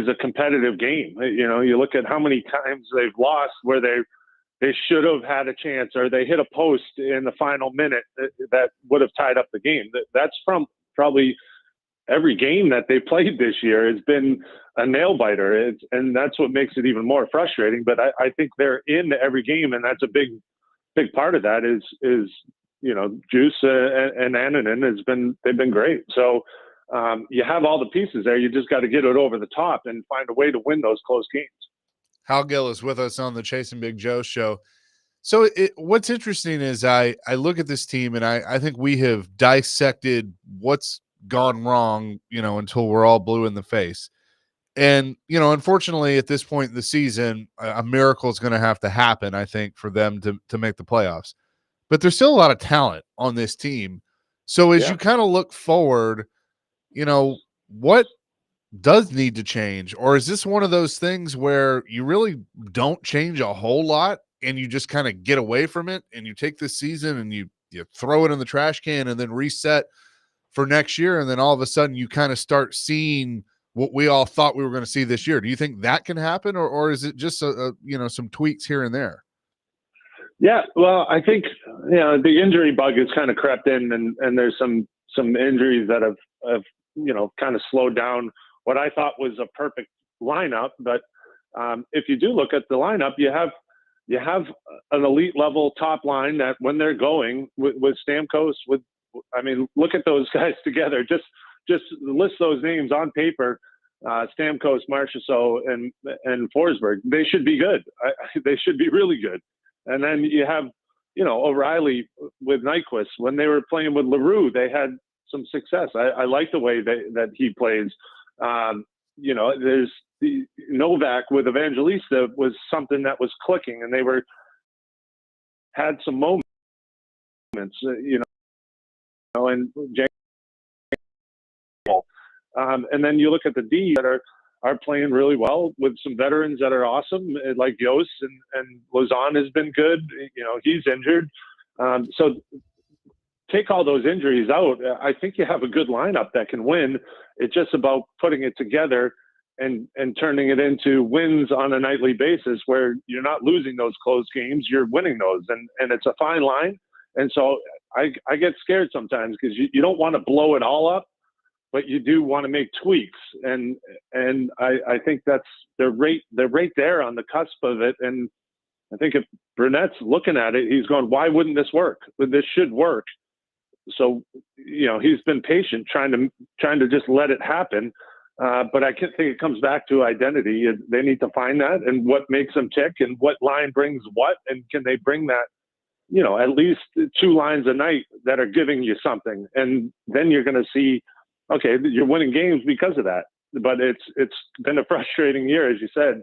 [SPEAKER 5] a competitive game. You look at how many times they've lost where they should have had a chance, or they hit a post in the final minute that would have tied up the game. That's from probably every game that they played this year has been a nail biter. And that's what makes it even more frustrating. But I think they're in every game, and that's a big part of that is Juice and Annunen they've been great. So you have all the pieces there. You just got to get it over the top and find a way to win those close games.
[SPEAKER 1] Hal Gill is with us on the Chasing Big Joe show. So what's interesting is I look at this team, and I think we have dissected what's gone wrong, until we're all blue in the face. And, unfortunately at this point in the season, a miracle is going to have to happen, I think, for them to make the playoffs. But there's still a lot of talent on this team. So as you kind of look forward, what does need to change? Or is this one of those things where you really don't change a whole lot and you just kind of get away from it, and you take this season and you throw it in the trash can and then reset for next year, and then all of a sudden you kind of start seeing what we all thought we were going to see this year? Do you think that can happen, or is it just some tweaks here and there?
[SPEAKER 5] Yeah, well, I think the injury bug has kind of crept in, and there's some injuries that have kind of slowed down what I thought was a perfect lineup. But if you do look at the lineup, you have an elite level top line that when they're going with Stamkos, look at those guys together. Just list those names on paper. Stamkos, Marchessault, and Forsberg. They should be good. They should be really good. And then you have, O'Reilly with Nyquist. When they were playing with LaRue, they had some success. I like the way that he plays. There's the Novak with Evangelista was something that was clicking, and they had some moments, and and then you look at the D that are playing really well with some veterans that are awesome, like Yost, and Lausanne has been good. He's injured. So take all those injuries out. I think you have a good lineup that can win. It's just about putting it together and turning it into wins on a nightly basis, where you're not losing those close games, you're winning those. And it's a fine line. And so I get scared sometimes, because you don't want to blow it all up, but you do want to make tweaks. And I think they're right there on the cusp of it. And I think if Brunett's looking at it, he's going, why wouldn't this work? This should work. So, he's been patient trying to just let it happen. But I think it comes back to identity. They need to find that and what makes them tick and what line brings what, and can they bring that, at least 2 lines a night that are giving you something. And then you're going to see, okay, you're winning games because of that. But it's been a frustrating year, as you said,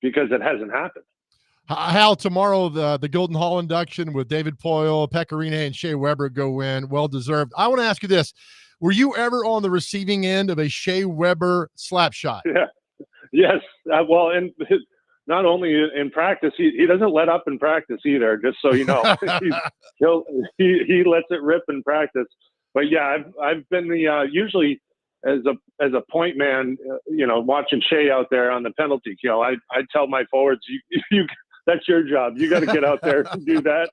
[SPEAKER 5] because it hasn't happened.
[SPEAKER 2] Hal, tomorrow the Golden Hall induction with David Poile, Pecorine, and Shea Weber go in. Well deserved. I want to ask you this. Were you ever on the receiving end of a Shea Weber slap shot?
[SPEAKER 5] Yeah. Yes. Well, and not only in practice, he doesn't let up in practice either, just so you know. he lets it rip in practice. But yeah, I've been the usually as a point man, watching Shea out there on the penalty kill. I tell my forwards, you that's your job. You got to get out there and do that.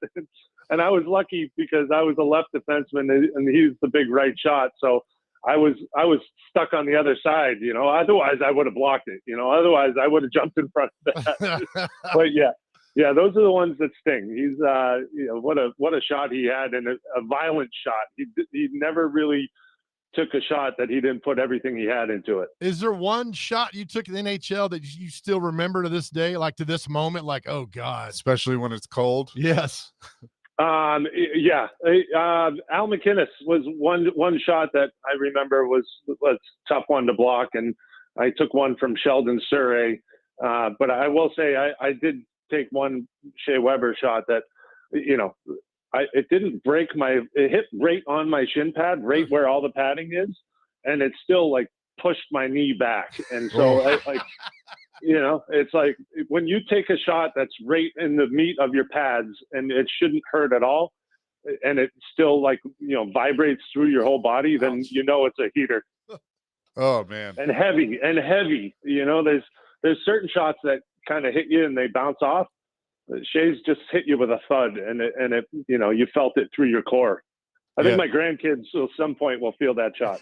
[SPEAKER 5] And I was lucky because I was a left defenseman and he's the big right shot. So I was stuck on the other side, otherwise I would have blocked it, otherwise I would have jumped in front of that. But yeah, those are the ones that sting. He's, what a shot he had, and a violent shot. He never really took a shot that he didn't put everything he had into it.
[SPEAKER 2] Is there one shot you took in the NHL that you still remember to this day, like to this moment, like, oh God,
[SPEAKER 1] especially when it's cold?
[SPEAKER 2] Yes.
[SPEAKER 5] Yeah. Al McInnes was one shot that I remember was a tough one to block, and I took one from Sheldon Surrey. But I will say I did take one Shea Weber shot that, it didn't break it hit right on my shin pad, right where all the padding is, and it still like pushed my knee back. And so it's like when you take a shot that's right in the meat of your pads and it shouldn't hurt at all, and it still vibrates through your whole body, then it's a heater.
[SPEAKER 1] Oh man.
[SPEAKER 5] And heavy. There's certain shots that kind of hit you and they bounce off. Shea's just hit you with a thud, and it you felt it through your core. I think my grandkids at some point will feel that shot.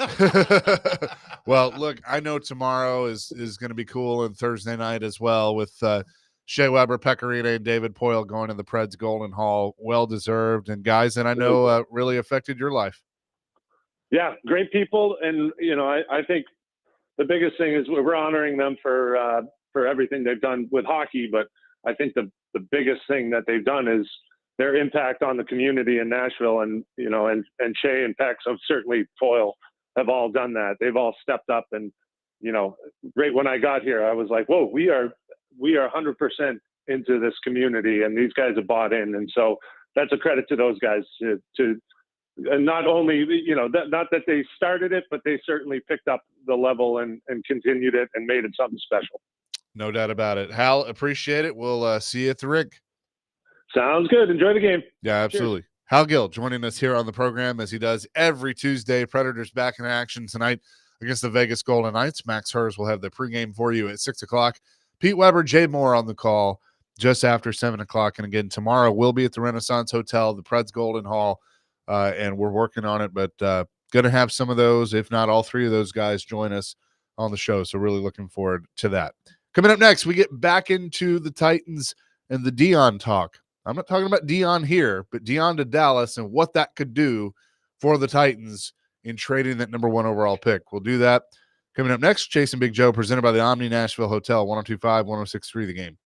[SPEAKER 1] Well, look, I know tomorrow is going to be cool, and Thursday night as well, with Shea Weber, Pecorine, and David Poile going to the Preds Golden Hall. Well deserved, and guys that I know really affected your life.
[SPEAKER 5] Yeah, great people, and I think the biggest thing is we're honoring them for everything they've done with hockey, but I think the biggest thing that they've done is their impact on the community in Nashville, and and Shea and Pex, certainly Poile, have all done that. They've all stepped up, and right when I got here, I was like, whoa, we are 100% into this community, and these guys have bought in, and so that's a credit to those guys to and not only not that they started it, but they certainly picked up the level and continued it and made it something special.
[SPEAKER 1] No doubt about it. Hal, appreciate it. We'll see you at the rink.
[SPEAKER 5] Sounds good. Enjoy the game.
[SPEAKER 1] Yeah, absolutely. Cheers. Hal Gill joining us here on the program as he does every Tuesday. Predators back in action tonight against the Vegas Golden Knights. Max Hers will have the pregame for you at 6 o'clock. Pete Weber, Jay Moore on the call just after 7 o'clock. And again, tomorrow we'll be at the Renaissance Hotel, the Preds Golden Hall, and we're working on it, but going to have some of those, if not all three of those guys, join us on the show. So really looking forward to that. Coming up next, we get back into the Titans and the Dion talk. I'm not talking about Dion here, but Dion to Dallas and what that could do for the Titans in trading that number 1 overall pick. We'll do that coming up next. Chasing Big Joe, presented by the Omni Nashville Hotel, 102.5, 106.3 The Game.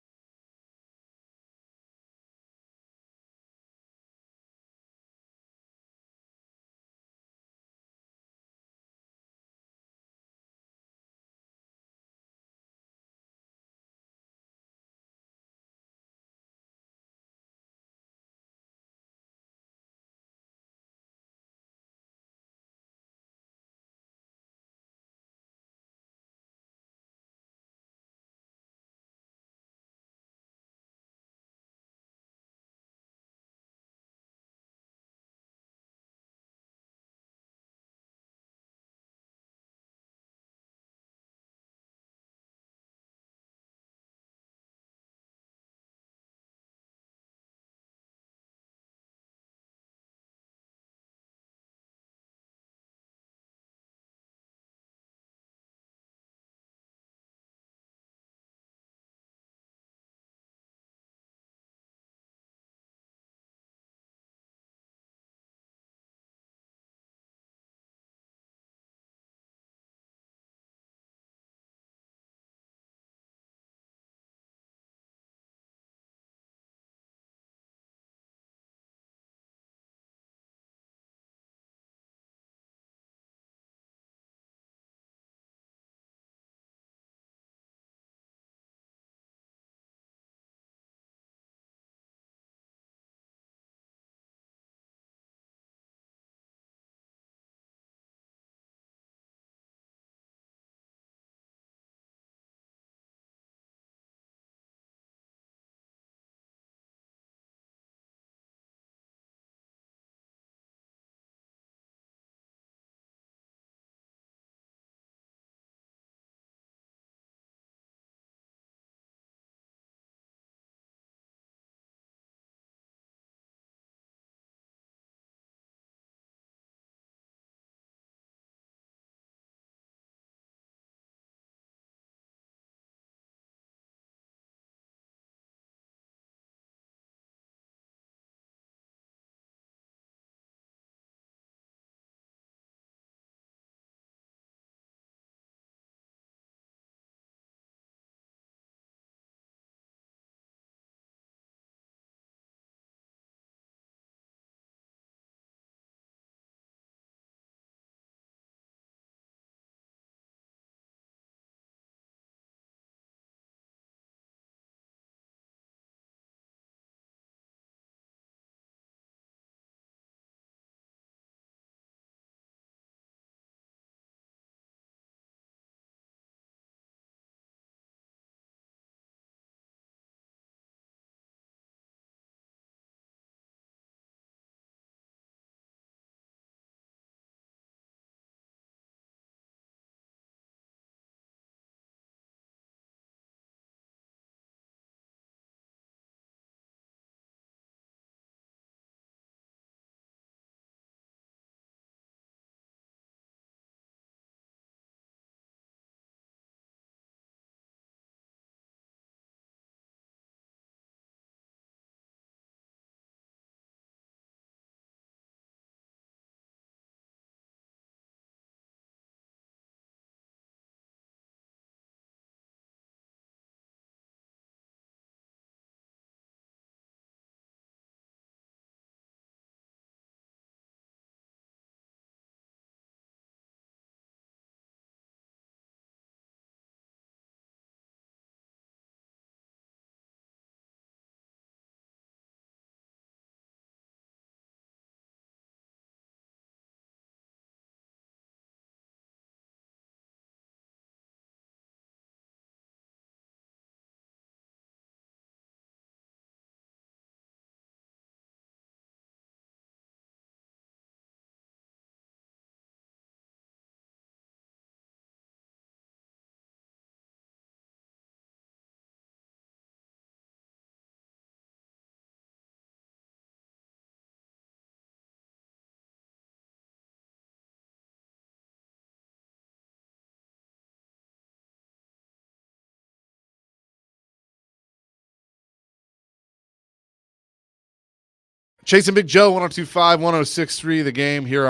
[SPEAKER 1] Chasing Big Joe, 102.5, 106.3, the game here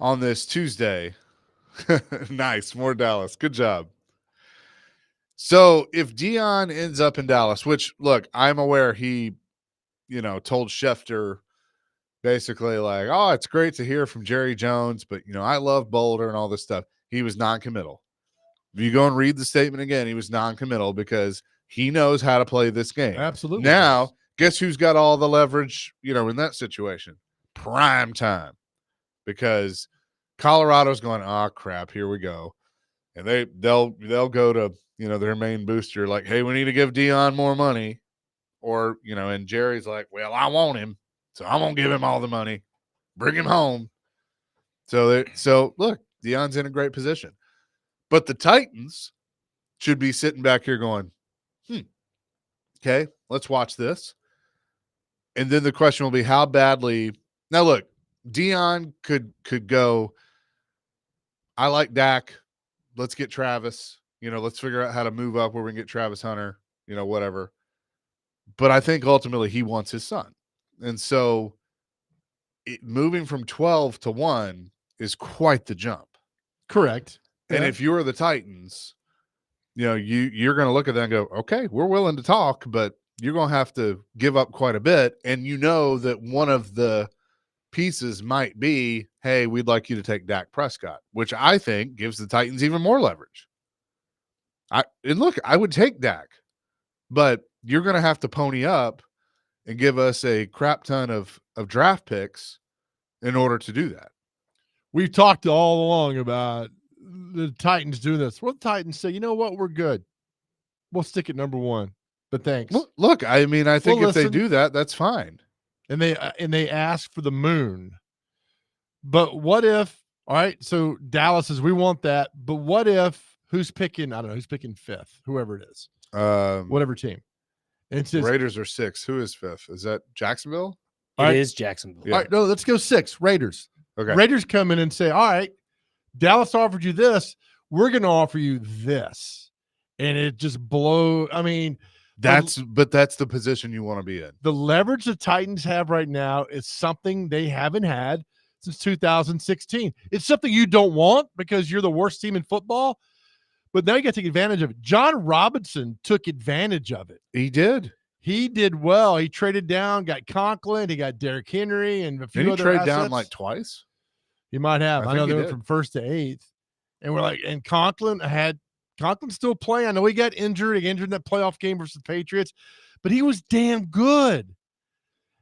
[SPEAKER 1] on this Tuesday. Nice. More Dallas. Good job. So if Dion ends up in Dallas, which, look, I'm aware he, told Schefter basically like, oh, it's great to hear from Jerry Jones, but, I love Boulder and all this stuff. He was non-committal. If you go and read the statement again, he was non-committal because he knows how to play this game.
[SPEAKER 2] Absolutely.
[SPEAKER 1] Now, guess who's got all the leverage, in that situation? Prime time. Because Colorado's going, oh, crap, here we go. And they'll go to, their main booster like, hey, we need to give Dion more money. Or, and Jerry's like, well, I want him, so I'm going to give him all the money. Bring him home. So look, Dion's in a great position. But the Titans should be sitting back here going, okay, let's watch this. And then the question will be how badly – now, look, Dion could go, I like Dak. Let's get Travis. Let's figure out how to move up where we can get Travis Hunter, whatever. But I think ultimately he wants his son. And so moving from 12 to 1 is quite the jump.
[SPEAKER 2] Correct.
[SPEAKER 1] And if you're the Titans, you're going to look at that and go, okay, we're willing to talk, but you're going to have to give up quite a bit. And that one of the pieces might be, hey, we'd like you to take Dak Prescott, which I think gives the Titans even more leverage. I would take Dak, but you're going to have to pony up and give us a crap ton of draft picks in order to do that.
[SPEAKER 2] We've talked all along about the Titans doing this. Well, the Titans say, you know what? We're good. We'll stick at number 1. But thanks.
[SPEAKER 1] Well, look, I mean, I think if they do that, that's fine.
[SPEAKER 2] And they ask for the moon. But what if, all right, so Dallas says we want that, but what if who's picking 5th, whoever it is. Whatever team. And it says
[SPEAKER 1] Raiders are 6. Who is 5th? Is that Jacksonville?
[SPEAKER 3] It is Jacksonville.
[SPEAKER 2] All right, no, let's go 6. Raiders.
[SPEAKER 1] Okay.
[SPEAKER 2] Raiders come in and say, all right, Dallas offered you this. We're going to offer you this. And it just
[SPEAKER 1] that's the position you want to be in.
[SPEAKER 2] The leverage the Titans have right now is something they haven't had since 2016. It's something you don't want because you're the worst team in football, but now you got to take advantage of it. John Robinson took advantage of it.
[SPEAKER 1] He did.
[SPEAKER 2] He did well. He traded down, got Conklin, he got Derrick Henry, and a few
[SPEAKER 1] Did he
[SPEAKER 2] other
[SPEAKER 1] trade
[SPEAKER 2] assets.
[SPEAKER 1] down like twice?
[SPEAKER 2] He might have. I know
[SPEAKER 1] think
[SPEAKER 2] they
[SPEAKER 1] he
[SPEAKER 2] went from 1st to 8th. And we're like, and Conklin's still playing. I know he got injured. He injured in that playoff game versus the Patriots, but he was damn good.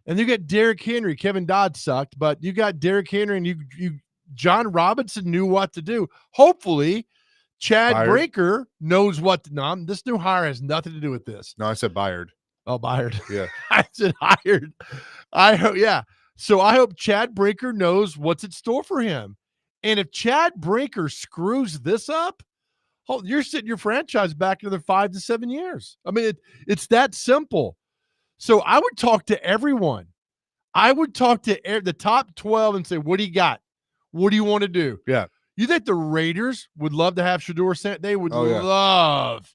[SPEAKER 2] And you got Derrick Henry. Kevin Dodd sucked, but you got Derrick Henry, and John Robinson knew what to do. Hopefully, Chad Brinker knows what to. No, this new hire has nothing to do with this.
[SPEAKER 1] No, I said Byard.
[SPEAKER 2] Oh, Byard.
[SPEAKER 1] Yeah.
[SPEAKER 2] I said hired. I hope, yeah. So I hope Chad Brinker knows what's in store for him. And if Chad Brinker screws this up, you're sitting your franchise back another 5 to 7 years. I mean, it's that simple. So I would talk to everyone. I would talk to the top 12 and say, what do you got? What do you want to do?
[SPEAKER 1] Yeah.
[SPEAKER 2] You think the Raiders would love to have Shedeur sent? They would
[SPEAKER 1] yeah.
[SPEAKER 2] love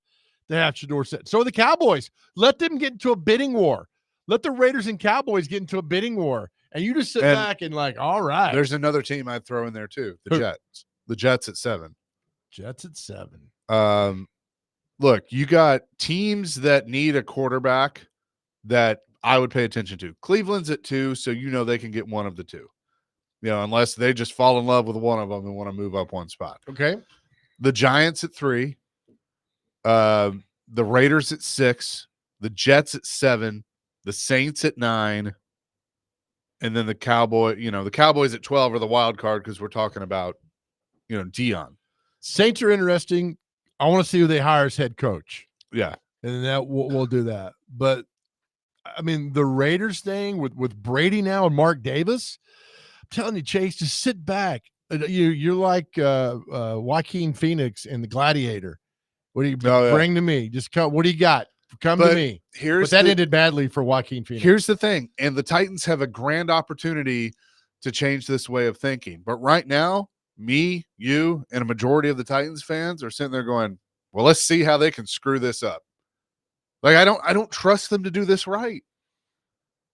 [SPEAKER 2] to have Shedeur sent. So the Cowboys, let them get into a bidding war. Let the Raiders and Cowboys get into a bidding war. And you just sit back and like, all right.
[SPEAKER 1] There's another team I'd throw in there too. The Jets. The Jets at 7.
[SPEAKER 2] Jets at 7.
[SPEAKER 1] Look, you got teams that need a quarterback that I would pay attention to. Cleveland's at 2, so they can get one of the 2. Unless they just fall in love with one of them and want to move up one spot.
[SPEAKER 2] Okay.
[SPEAKER 1] The Giants at 3. The Raiders at 6. The Jets at 7. The Saints at 9. And then the Cowboys at 12 are the wild card because we're talking about, Dion.
[SPEAKER 2] Saints are interesting. I want to see who they hire as head coach.
[SPEAKER 1] Yeah.
[SPEAKER 2] And then we'll do that. But, I mean, the Raiders thing with Brady now and Mark Davis, I'm telling you, Chase, just sit back. You're like Joaquin Phoenix in The Gladiator. What do you bring to me? Just come. What do you got? Come to me. But that ended badly for Joaquin Phoenix.
[SPEAKER 1] Here's the thing. And the Titans have a grand opportunity to change this way of thinking. But right now, me, you, and a majority of the Titans fans are sitting there going, well, let's see how they can screw this up. Like, I don't trust them to do this right.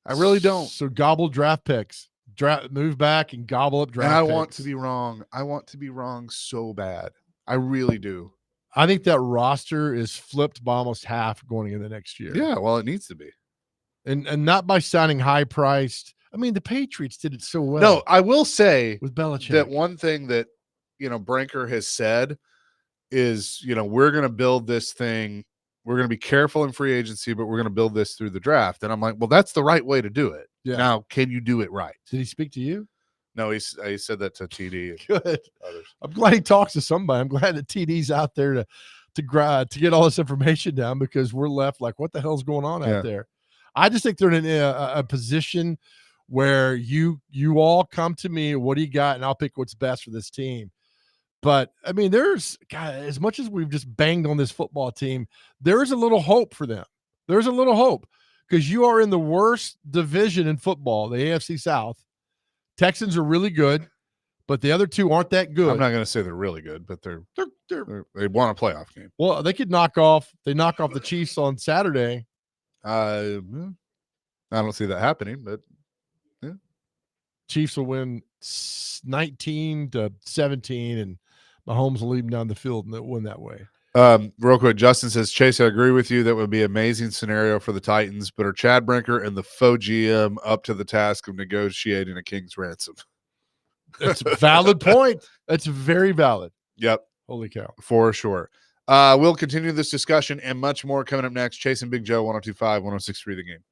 [SPEAKER 1] I really don't.
[SPEAKER 2] So gobble draft picks. Move back and gobble up draft
[SPEAKER 1] And I
[SPEAKER 2] picks.
[SPEAKER 1] want to be wrong. I want to be wrong so bad. I really do.
[SPEAKER 2] I think that roster is flipped by almost half going into the next year.
[SPEAKER 1] Yeah, well, it needs to be.
[SPEAKER 2] And not by signing high priced. I mean, the Patriots did it so well.
[SPEAKER 1] No, I will say
[SPEAKER 2] with Belichick.
[SPEAKER 1] that one thing that, Brinker has said is, we're going to build this thing. We're going to be careful in free agency, but we're going to build this through the draft. And I'm like, well, that's the right way to do it.
[SPEAKER 2] Yeah.
[SPEAKER 1] Now, can you do it right?
[SPEAKER 2] Did he speak to you?
[SPEAKER 1] No, he said that to TD. And
[SPEAKER 2] Good.
[SPEAKER 1] others.
[SPEAKER 2] I'm glad he talks to somebody. I'm glad that TD's out there to get all this information down, because we're left like, what the hell's going on out there? I just think they're in a position where you all come to me, what do you got, and I'll pick what's best for this team. But I mean, as much as we've just banged on this football team, there is a little hope for them. There's a little hope, because you are in the worst division in football, the AFC South. Texans are really good, but the other two aren't that good.
[SPEAKER 1] I'm not going to say they're really good, but they won a playoff game.
[SPEAKER 2] Well, they could knock off the Chiefs on Saturday.
[SPEAKER 1] I don't see that happening, but
[SPEAKER 2] Chiefs will win 19-17, and Mahomes will lead them down the field and they'll win that way.
[SPEAKER 1] Real quick, Justin says, Chase, I agree with you. That would be an amazing scenario for the Titans, but are Chad Brinker and the faux GM up to the task of negotiating a king's ransom?
[SPEAKER 2] That's a valid point. That's very valid.
[SPEAKER 1] Yep.
[SPEAKER 2] Holy cow.
[SPEAKER 1] For sure. We'll continue this discussion and much more coming up next. Chase and Big Joe, 102.5, 106.3 The Game.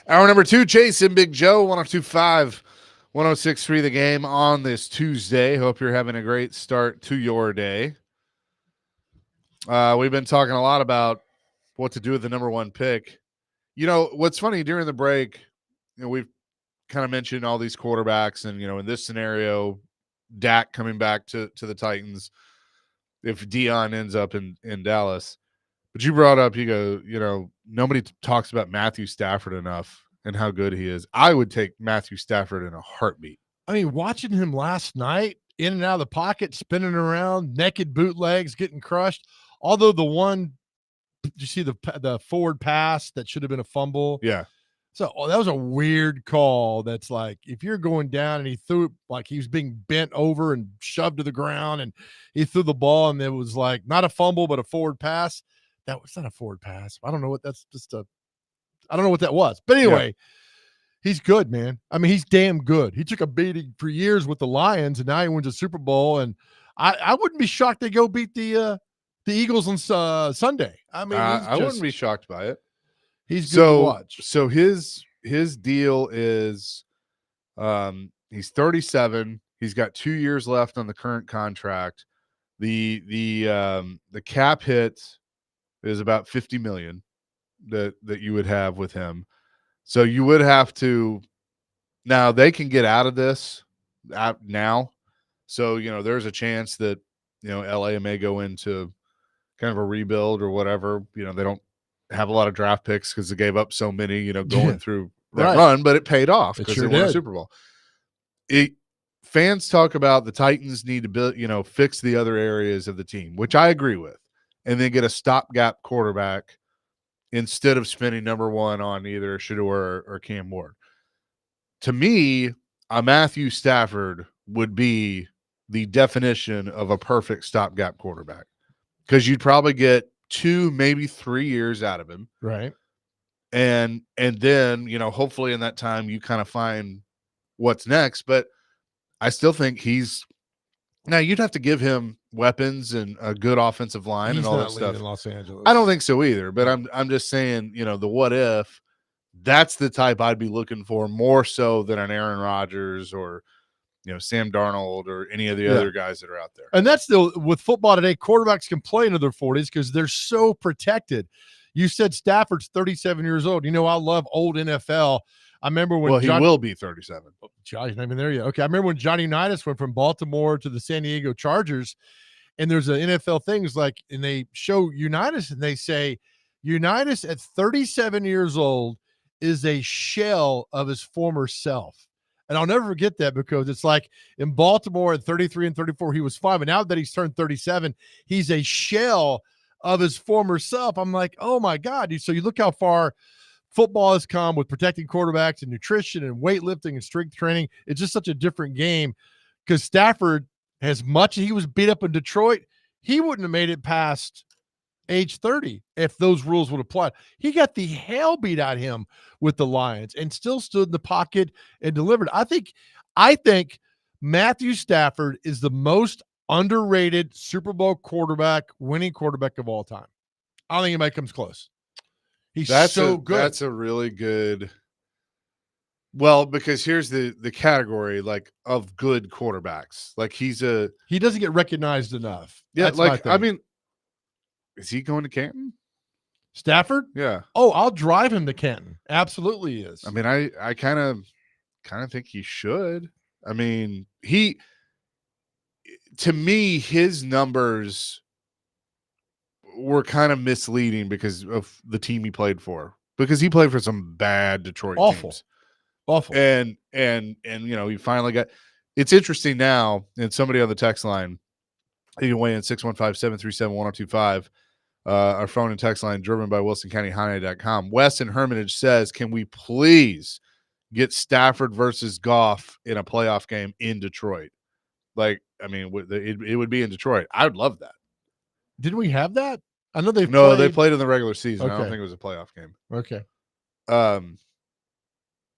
[SPEAKER 1] Hour number 2, Jason Big Joe, 1025, 1063 The Game on this Tuesday. Hope you're having a great start to your day. We've been talking a lot about what to do with the number 1 pick. You know, what's funny, during the break, we've kind of mentioned all these quarterbacks, and, in this scenario, Dak coming back to the Titans if Dion ends up in Dallas. But you brought up, nobody talks about Matthew Stafford enough and how good he is. I would take Matthew Stafford in a heartbeat.
[SPEAKER 2] I mean, watching him last night, in and out of the pocket, spinning around, naked bootlegs, getting crushed. Although did you see the forward pass that should have been a fumble?
[SPEAKER 1] Yeah.
[SPEAKER 2] So that was a weird call. That's like, if you're going down and he threw it like he was being bent over and shoved to the ground, and he threw the ball, and it was like not a fumble, but a forward pass. That was not a forward pass. I don't know what I don't know what that was. But anyway, He's good, man. I mean, he's damn good. He took a beating for years with the Lions, and now he wins a Super Bowl. And I wouldn't be shocked they go beat the Eagles on Sunday. I mean,
[SPEAKER 1] I wouldn't be shocked by it.
[SPEAKER 2] He's good to watch.
[SPEAKER 1] So his deal is, he's 37. He's got 2 years left on the current contract. The cap hit is about $50 million that you would have with him. So you would have to, now they can get out of this now. So, there's a chance that, LA may go into kind of a rebuild or whatever. They don't have a lot of draft picks because they gave up so many, going through that run, but it paid off because they won a Super Bowl. Fans talk about the Titans need to build, fix the other areas of the team, which I agree with, and then get a stopgap quarterback instead of spending number 1 on either Shedeur or Cam Ward. To me, a Matthew Stafford would be the definition of a perfect stopgap quarterback, because you'd probably get 2, maybe 3 years out of him.
[SPEAKER 2] Right.
[SPEAKER 1] And then, hopefully in that time you kind of find what's next. But I still think now you'd have to give him weapons and a good offensive line and all that stuff.
[SPEAKER 2] In Los Angeles.
[SPEAKER 1] I don't think so either, but I'm just saying, the what if, that's the type I'd be looking for more so than an Aaron Rodgers or, Sam Darnold or any of the other guys that are out there.
[SPEAKER 2] And that's with football today, quarterbacks can play into their 40s because they're so protected. You said Stafford's 37 years old. I love old NFL. I remember when
[SPEAKER 1] he will be 37.
[SPEAKER 2] Johnny's not even there yet. Okay. I remember when Johnny Unitas went from Baltimore to the San Diego Chargers, and there's an NFL things like, and they show Unitas and they say Unitas at 37 years old is a shell of his former self. And I'll never forget that, because it's like in Baltimore at 33 and 34, he was fine. But now that he's turned 37, he's a shell of his former self. I'm like, oh my God. So you look how far football has come with protecting quarterbacks and nutrition and weightlifting and strength training. It's just such a different game, because Stafford, as much as he was beat up in Detroit, he wouldn't have made it past age 30 if those rules would apply. He got the hell beat out of him with the Lions and still stood in the pocket and delivered. I think Matthew Stafford is the most underrated Super Bowl winning quarterback of all time. I don't think anybody comes close. That's so good.
[SPEAKER 1] That's a really good. Well, because here's the category of good quarterbacks.
[SPEAKER 2] He doesn't get recognized enough.
[SPEAKER 1] Yeah, I mean, is he going to Canton?
[SPEAKER 2] Stafford?
[SPEAKER 1] Yeah.
[SPEAKER 2] Oh, I'll drive him to Canton. Absolutely he is.
[SPEAKER 1] I mean, I kind of think he should. I mean, to me, his numbers were kind of misleading because of the team he played for. Because he played for some bad Detroit teams.
[SPEAKER 2] Awful.
[SPEAKER 1] And he finally got. It's interesting now, and somebody on the text line, you can weigh in 615-737-1025. Our phone and text line driven by WilsonCountyHigh.com. Wes in Hermitage says, can we please get Stafford versus Goff in a playoff game in Detroit? It would be in Detroit. I would love that.
[SPEAKER 2] Didn't we have that? I know they
[SPEAKER 1] played in the regular season. Okay. I don't think it was a playoff game.
[SPEAKER 2] Okay. I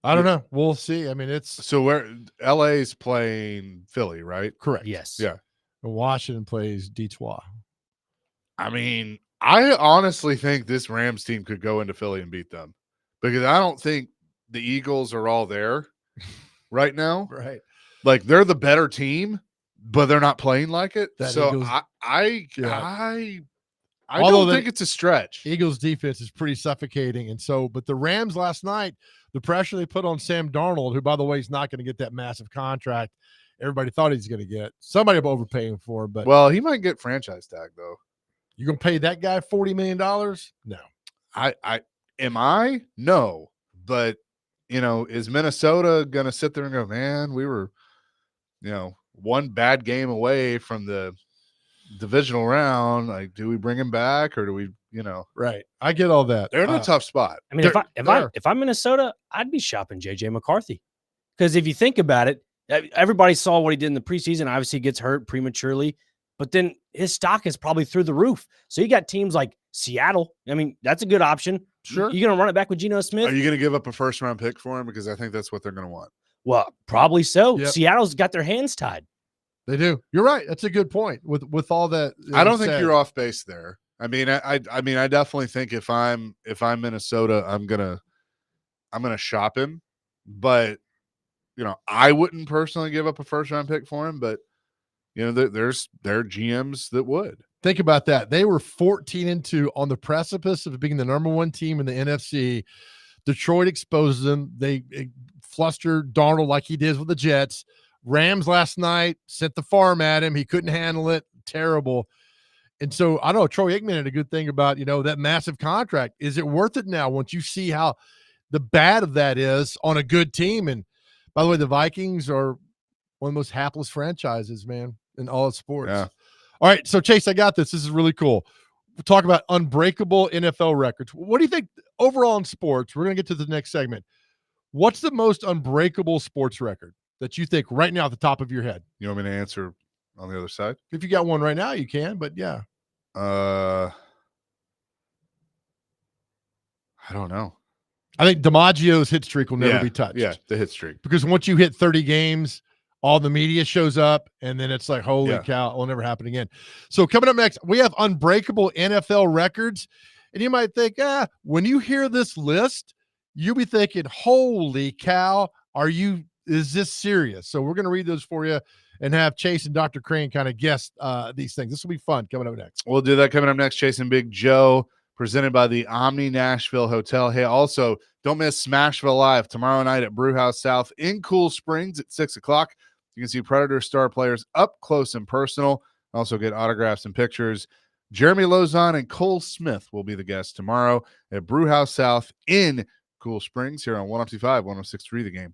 [SPEAKER 2] don't know. We'll see. I mean,
[SPEAKER 1] so where LA's playing Philly, right?
[SPEAKER 2] Correct.
[SPEAKER 3] Yes.
[SPEAKER 1] Yeah.
[SPEAKER 2] Washington plays Detroit.
[SPEAKER 1] I mean, I honestly think this Rams team could go into Philly and beat them, because I don't think the Eagles are all there right now.
[SPEAKER 2] Right.
[SPEAKER 1] Like they're the better team, but they're not playing like it.
[SPEAKER 2] That
[SPEAKER 1] So
[SPEAKER 2] Eagles-
[SPEAKER 1] I
[SPEAKER 2] Although
[SPEAKER 1] don't think it's a stretch.
[SPEAKER 2] Eagles defense is pretty suffocating. And so, but the Rams last night, the pressure they put on Sam Darnold, who, by the way, is not going to get that massive contract everybody thought he's going to get. Somebody will overpay him for him, but
[SPEAKER 1] Well, he might get franchise tag though.
[SPEAKER 2] you're going to pay that guy $40 million? No.
[SPEAKER 1] I no, but is Minnesota gonna sit there and go, man, we were, one bad game away from the divisional round. Like, do we bring him back or do we,
[SPEAKER 2] Right. I get all that.
[SPEAKER 1] they're in a tough spot.
[SPEAKER 3] I mean,
[SPEAKER 2] They're-
[SPEAKER 3] if I'm Minnesota, I'd be shopping JJ McCarthy, because if you think about it, everybody saw what he did in the preseason. Obviously, he gets hurt prematurely, but then his stock is probably through the roof. So you got teams like Seattle. I mean, that's a good option.
[SPEAKER 2] Sure.
[SPEAKER 3] You're going to run it back with Geno Smith?
[SPEAKER 1] Are you gonna give up a first round pick for him? Because I think that's what they're gonna want.
[SPEAKER 3] Well, probably so.
[SPEAKER 2] Yep.
[SPEAKER 3] Seattle's got their hands tied.
[SPEAKER 2] They do. You're right. That's a good point. With all that,
[SPEAKER 1] I don't think
[SPEAKER 2] said.
[SPEAKER 1] you're off base there. I mean, I definitely think if I'm Minnesota, I'm gonna shop him, but I wouldn't personally give up a first round pick for him, but there are GMs that would.
[SPEAKER 2] Think about that. They were 14-2 on the precipice of being the number one team in the NFC. Detroit exposes them. They flustered Darnold like he did with the Jets. Rams last night sent the farm at him. He couldn't handle it. Terrible. And so I don't know. Troy Aikman had a good thing about, that massive contract. Is it worth it now once you see how the bad of that is on a good team? And by the way, the Vikings are one of the most hapless franchises, man, in all of sports.
[SPEAKER 1] Yeah.
[SPEAKER 2] All right. So, Chase, I got this. This is really cool. We'll talk about unbreakable NFL records. What do you think overall in sports? We're going to get to the next segment. What's the most unbreakable sports record that you think right now at the top of your head?
[SPEAKER 1] You want me to answer on the other side?
[SPEAKER 2] If you got one right now, you can, but yeah.
[SPEAKER 1] I don't know.
[SPEAKER 2] I think DiMaggio's hit streak will never be touched.
[SPEAKER 1] Yeah, the hit streak.
[SPEAKER 2] Because once you hit 30 games, all the media shows up, and then it's like, holy
[SPEAKER 1] Yeah.
[SPEAKER 2] cow, it will never happen again. So coming up next, we have unbreakable NFL records. And you might think, when you hear this list, you'll be thinking, holy cow, is this serious? So we're going to read those for you and have Chase and Dr. Crane kind of guess these things. This will be fun coming up next.
[SPEAKER 1] We'll do that coming up next. Chasing Big Joe, presented by the Omni Nashville Hotel. Hey, also, don't miss Smashville Live tomorrow night at Brewhouse South in Cool Springs at 6 o'clock. You can see Predator star players up close and personal. Also get autographs and pictures. Jeremy Lozon and Cole Smith will be the guests tomorrow at Brewhouse South in Cool Springs here on 105, 106.3 The Game.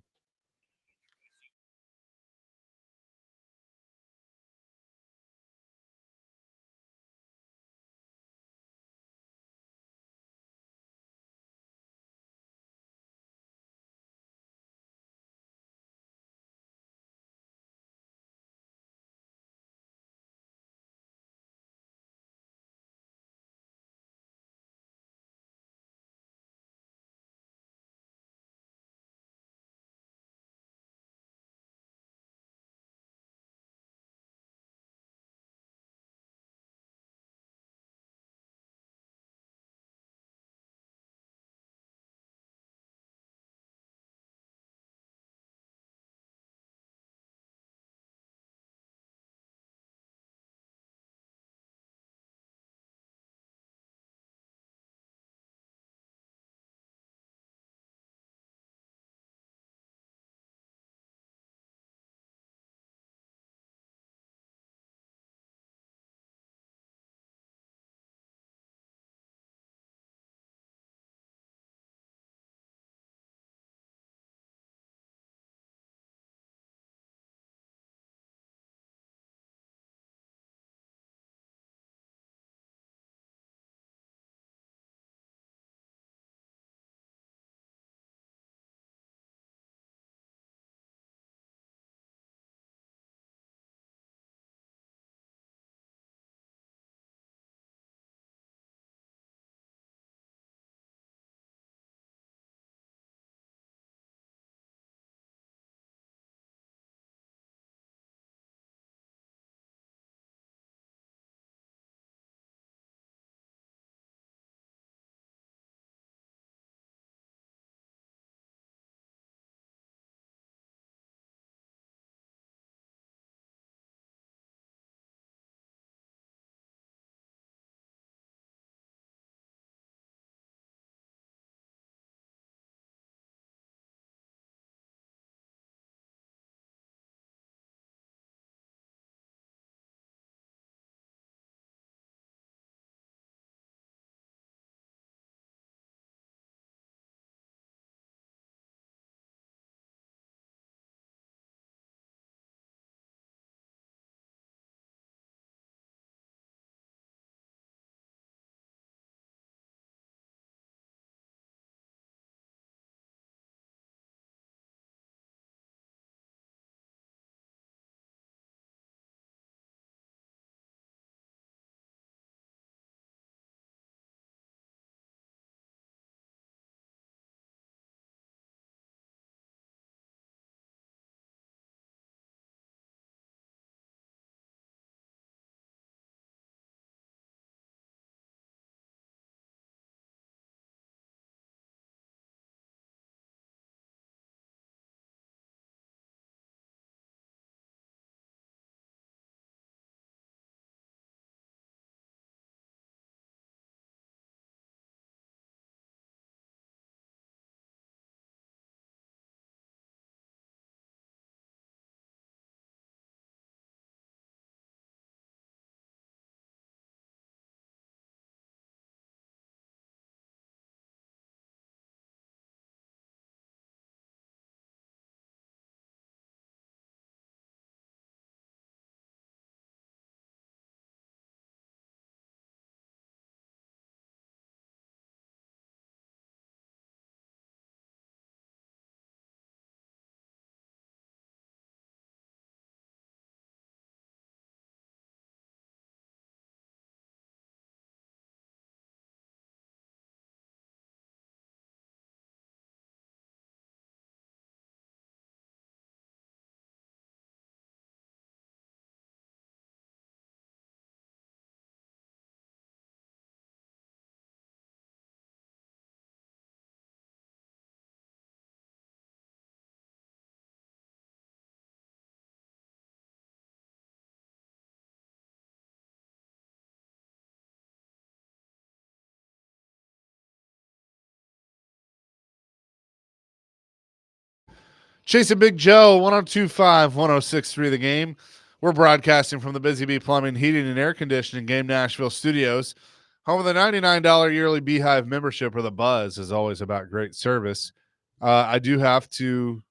[SPEAKER 1] Chasing Big Joe, 1025, 1063 The Game. We're broadcasting from the Busy Bee Plumbing, Heating, and Air Conditioning Game Nashville studios. Home of the $99 yearly Beehive membership, where the buzz is always about great service. I do have to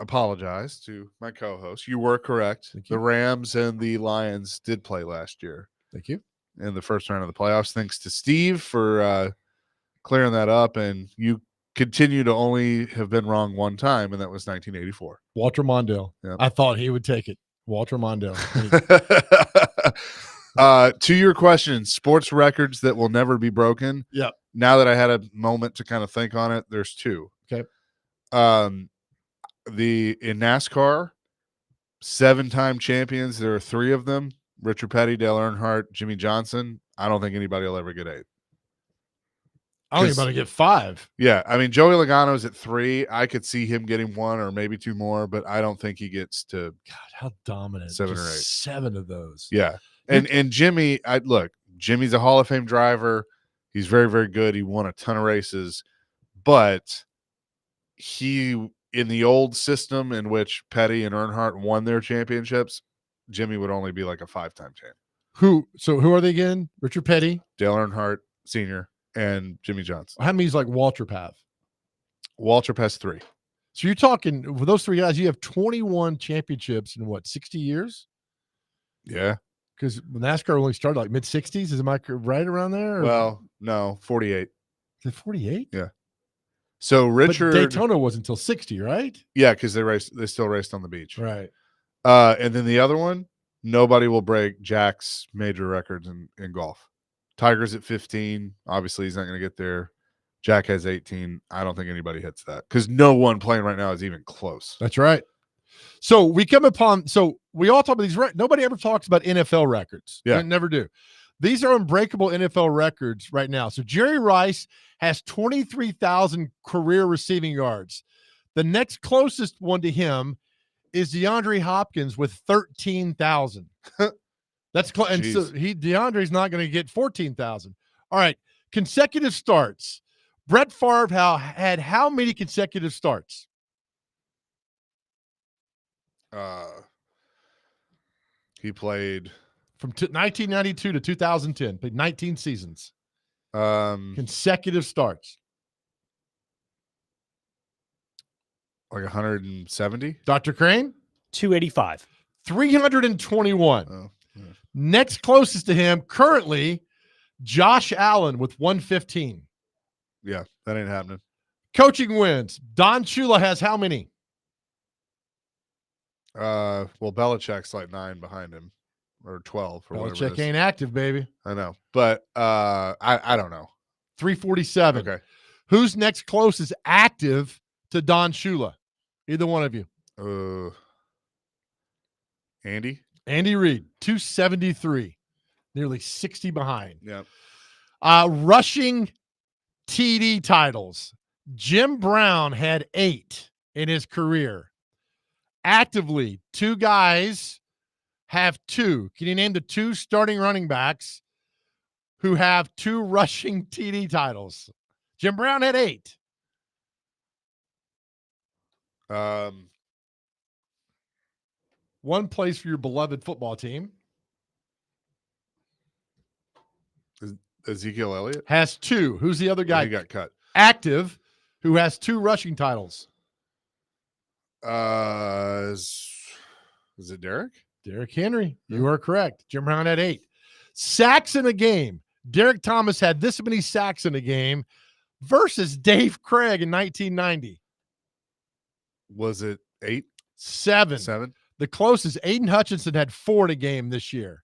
[SPEAKER 1] apologize to my co-host. You were correct.
[SPEAKER 2] Thank you.
[SPEAKER 1] The Rams and the Lions did play last year
[SPEAKER 2] Thank you.
[SPEAKER 1] in the first round of the playoffs. Thanks to Steve for clearing that up. And you continue to only have been wrong one time, and that was 1984.
[SPEAKER 2] Walter Mondale.
[SPEAKER 1] Yep.
[SPEAKER 2] I thought he would take it. Walter Mondale.
[SPEAKER 1] To your question, sports records that will never be broken.
[SPEAKER 2] Yep.
[SPEAKER 1] Now that I had a moment to kind of think on it, there's two.
[SPEAKER 2] Okay.
[SPEAKER 1] In NASCAR, 7-time champions. There are 3 of them: Richard Petty, Dale Earnhardt, Jimmy Johnson. I don't think anybody will ever get 8.
[SPEAKER 2] I don't think about to get 5.
[SPEAKER 1] Yeah, I mean, Joey Logano's at 3. I could see him getting 1 or maybe 2 more, but I don't think he gets to.
[SPEAKER 2] God, how dominant.
[SPEAKER 1] 7
[SPEAKER 2] Just
[SPEAKER 1] or 8.
[SPEAKER 2] 7 of those.
[SPEAKER 1] Yeah. And Jimmy, Jimmy's a Hall of Fame driver. He's very, very good. He won a ton of races, but he, in the old system in which Petty and Earnhardt won their championships, Jimmy would only be like a 5-time champ.
[SPEAKER 2] Who are they again? Richard Petty,
[SPEAKER 1] Dale Earnhardt Sr., and Jimmy Johnson.
[SPEAKER 2] how many's like Walter Path?
[SPEAKER 1] Walter has 3.
[SPEAKER 2] So you're talking with those 3 guys, you have 21 championships in what, 60 years?
[SPEAKER 1] Yeah.
[SPEAKER 2] Because NASCAR only started like mid 60s. Is it right around there? Or
[SPEAKER 1] Well, no, 48.
[SPEAKER 2] is it 48?
[SPEAKER 1] Yeah. So Richard,
[SPEAKER 2] But Daytona wasn't until 60, right?
[SPEAKER 1] yeah, because they still raced on the beach.
[SPEAKER 2] Right.
[SPEAKER 1] And then the other one, nobody will break Jack's major records in golf. Tiger's at 15. Obviously, he's not going to get there. Jack has 18. I don't think anybody hits that because no one playing right now is even close.
[SPEAKER 2] That's right. So we all talk about these. Nobody ever talks about NFL records.
[SPEAKER 1] Yeah.
[SPEAKER 2] They never do. These are unbreakable NFL records right now. So Jerry Rice has 23,000 career receiving yards. The next closest one to him is DeAndre Hopkins with 13,000. That's close. And so DeAndre's not going to get 14,000. All right. Consecutive starts. Brett Favre had how many consecutive starts?
[SPEAKER 1] He played
[SPEAKER 2] From 1992 to 2010, played 19 seasons. Consecutive starts.
[SPEAKER 1] like 170.
[SPEAKER 2] Dr. Crane,
[SPEAKER 3] 285.
[SPEAKER 2] 321.
[SPEAKER 1] Oh, yeah.
[SPEAKER 2] Next closest to him currently, Josh Allen with 115.
[SPEAKER 1] Yeah, that ain't happening.
[SPEAKER 2] Coaching wins. Don Shula has how many?
[SPEAKER 1] Well, Belichick's like 9 behind him, or 12, or whatever.
[SPEAKER 2] Belichick
[SPEAKER 1] It is.
[SPEAKER 2] ain't active, baby.
[SPEAKER 1] I know, but I don't know.
[SPEAKER 2] 347.
[SPEAKER 1] Okay.
[SPEAKER 2] Who's next closest active to Don Shula? Either one of you.
[SPEAKER 1] Andy.
[SPEAKER 2] Andy Reid, 273. Nearly 60 behind.
[SPEAKER 1] Yeah.
[SPEAKER 2] Rushing TD titles. Jim Brown had 8 in his career. Actively, 2 guys have 2. Can you name the 2 starting running backs who have 2 rushing TD titles? Jim Brown had 8. One plays for your beloved football team.
[SPEAKER 1] Ezekiel Elliott.
[SPEAKER 2] Has 2. Who's the other guy?
[SPEAKER 1] He got cut.
[SPEAKER 2] Active who has 2 rushing titles.
[SPEAKER 1] Is it Derek?
[SPEAKER 2] Derrick Henry. You are correct. Jim Brown had 8. Sacks in a game. Derek Thomas had this many sacks in a game versus Dave Craig in 1990.
[SPEAKER 1] Was it 8?
[SPEAKER 2] 7.
[SPEAKER 1] 7?
[SPEAKER 2] The closest, Aiden Hutchinson had 4 in a game this year.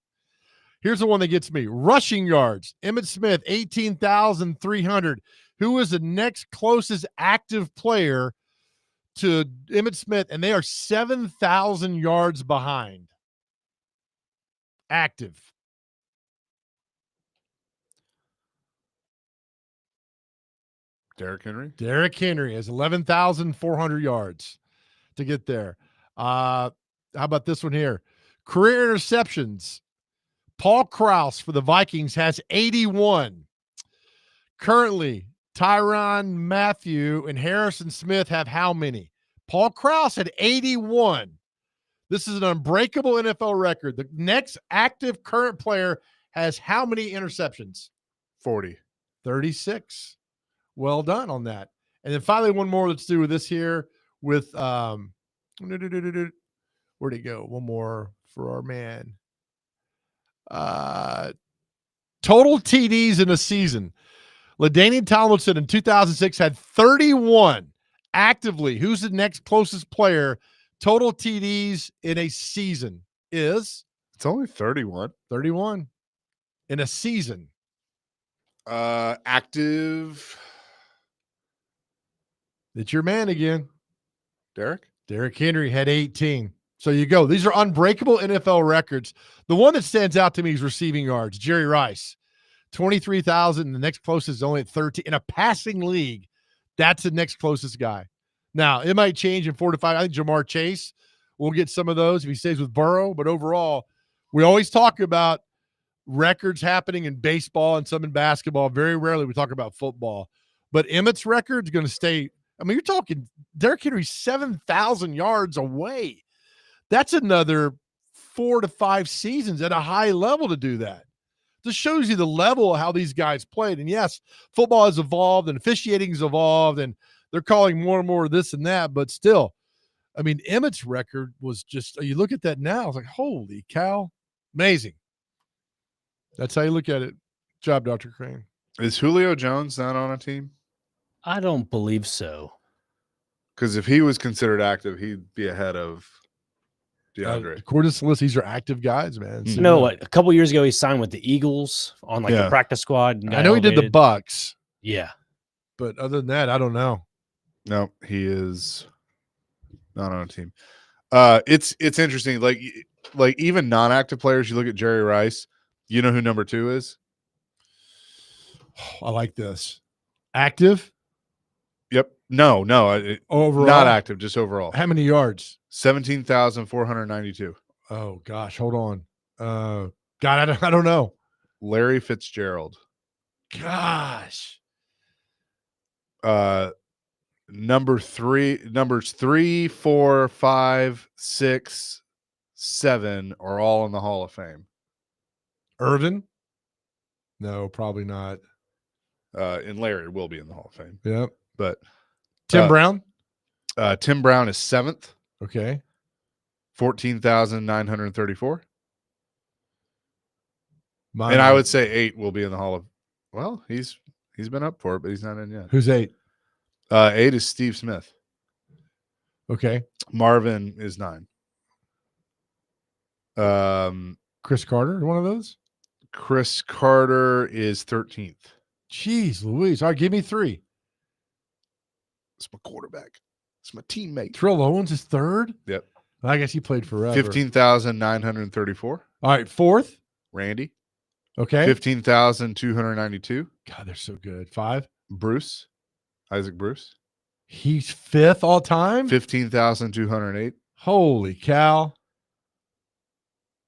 [SPEAKER 2] Here's the one that gets me. Rushing yards. Emmitt Smith, 18,300. Who is the next closest active player to Emmitt Smith? And they are 7,000 yards behind. Active.
[SPEAKER 1] Derrick Henry.
[SPEAKER 2] Derrick Henry has 11,400 yards to get there. How about this one here? Career interceptions. Paul Krause for the Vikings has 81. Currently, Tyrann Mathieu and Harrison Smith have how many? Paul Krause had 81. This is an unbreakable NFL record. The next active current player has how many interceptions?
[SPEAKER 1] 40.
[SPEAKER 2] 36. Well done on that. And then finally, one more. Let's do with this here with where'd he go? One more for our man. Total TDs in a season. LaDainian Tomlinson in 2006 had 31 actively. Who's the next closest player? Total TDs in a season is
[SPEAKER 1] It's only 31.
[SPEAKER 2] 31 in a season.
[SPEAKER 1] Active.
[SPEAKER 2] It's your man again.
[SPEAKER 1] Derek?
[SPEAKER 2] Derrick Henry had 18. So you go. These are unbreakable NFL records. The one that stands out to me is receiving yards. Jerry Rice, 23,000. The next closest is only at 13. In a passing league, that's the next closest guy. Now, it might change in 4 to 5. I think Jamar Chase will get some of those if he stays with Burrow. But overall, we always talk about records happening in baseball and some in basketball. Very rarely we talk about football. But Emmett's record is going to stay. I mean, you're talking Derrick Henry 7,000 yards away. That's another 4 to 5 seasons at a high level to do that. This shows you the level of how these guys played. And yes, football has evolved and officiating has evolved, and they're calling more and more of this and that. But still, I mean, Emmett's record was just, you look at that now, it's like, holy cow, amazing. That's how you look at it. Job, Dr. Crane.
[SPEAKER 1] Is Julio Jones not on a team?
[SPEAKER 3] I don't believe so.
[SPEAKER 1] Because if he was considered active, he'd be ahead of DeAndre.
[SPEAKER 2] According to this list, these are active guys, man. So,
[SPEAKER 3] You know what? A couple years ago, he signed with the Eagles on like
[SPEAKER 1] Yeah.
[SPEAKER 3] the practice squad. and
[SPEAKER 2] I
[SPEAKER 3] got
[SPEAKER 2] know he did the
[SPEAKER 3] elevated.
[SPEAKER 2] Bucks,
[SPEAKER 3] Yeah.
[SPEAKER 2] but other than that, I don't know.
[SPEAKER 1] No, he is not on a team. It's interesting. Like even non-active players, you look at Jerry Rice, you know who number 2 is?
[SPEAKER 2] I like this. Active
[SPEAKER 1] Yep. No,
[SPEAKER 2] overall.
[SPEAKER 1] not active, just overall.
[SPEAKER 2] How many yards?
[SPEAKER 1] 17,492.
[SPEAKER 2] Oh gosh, hold on. God, I don't know.
[SPEAKER 1] Larry Fitzgerald.
[SPEAKER 2] Gosh.
[SPEAKER 1] Numbers 3, 4, 5, 6, 7 are all in the Hall of Fame.
[SPEAKER 2] Irvin? No, probably not.
[SPEAKER 1] And Larry will be in the Hall of Fame.
[SPEAKER 2] Yep.
[SPEAKER 1] But
[SPEAKER 2] Tim
[SPEAKER 1] Uh,
[SPEAKER 2] Brown?
[SPEAKER 1] Tim Brown is 7th,
[SPEAKER 2] Okay.
[SPEAKER 1] 14,934.
[SPEAKER 2] My
[SPEAKER 1] And I
[SPEAKER 2] man.
[SPEAKER 1] would say 8 will be in the Hall of. Well, he's been up for it, but he's not in yet.
[SPEAKER 2] Who's 8?
[SPEAKER 1] 8 is Steve Smith.
[SPEAKER 2] Okay.
[SPEAKER 1] Marvin is 9.
[SPEAKER 2] Chris Carter, one of those?
[SPEAKER 1] Chris Carter is 13th.
[SPEAKER 2] Jeez Louise. All right, give me 3.
[SPEAKER 1] It's my quarterback. It's my teammate.
[SPEAKER 2] Trill Owens is 3rd?
[SPEAKER 1] Yep.
[SPEAKER 2] I guess he played forever.
[SPEAKER 1] 15,934.
[SPEAKER 2] All right, 4th?
[SPEAKER 1] Randy.
[SPEAKER 2] Okay.
[SPEAKER 1] 15,292.
[SPEAKER 2] God, they're so good. 5?
[SPEAKER 1] Bruce. Isaac Bruce.
[SPEAKER 2] He's 5th all time?
[SPEAKER 1] 15,208.
[SPEAKER 2] Holy cow.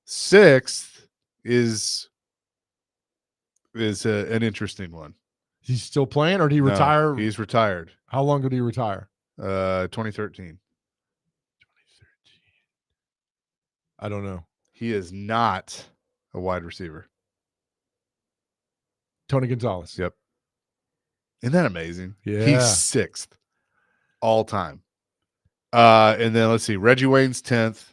[SPEAKER 1] 6th is an interesting one.
[SPEAKER 2] He's still playing or did he
[SPEAKER 1] No,
[SPEAKER 2] retire?
[SPEAKER 1] he's retired.
[SPEAKER 2] How long did he retire?
[SPEAKER 1] 2013.
[SPEAKER 2] I don't know.
[SPEAKER 1] He is not a wide receiver.
[SPEAKER 2] Tony Gonzalez.
[SPEAKER 1] Yep. Isn't that amazing?
[SPEAKER 2] Yeah.
[SPEAKER 1] He's 6th all time. And then let's see. Reggie Wayne's 10th.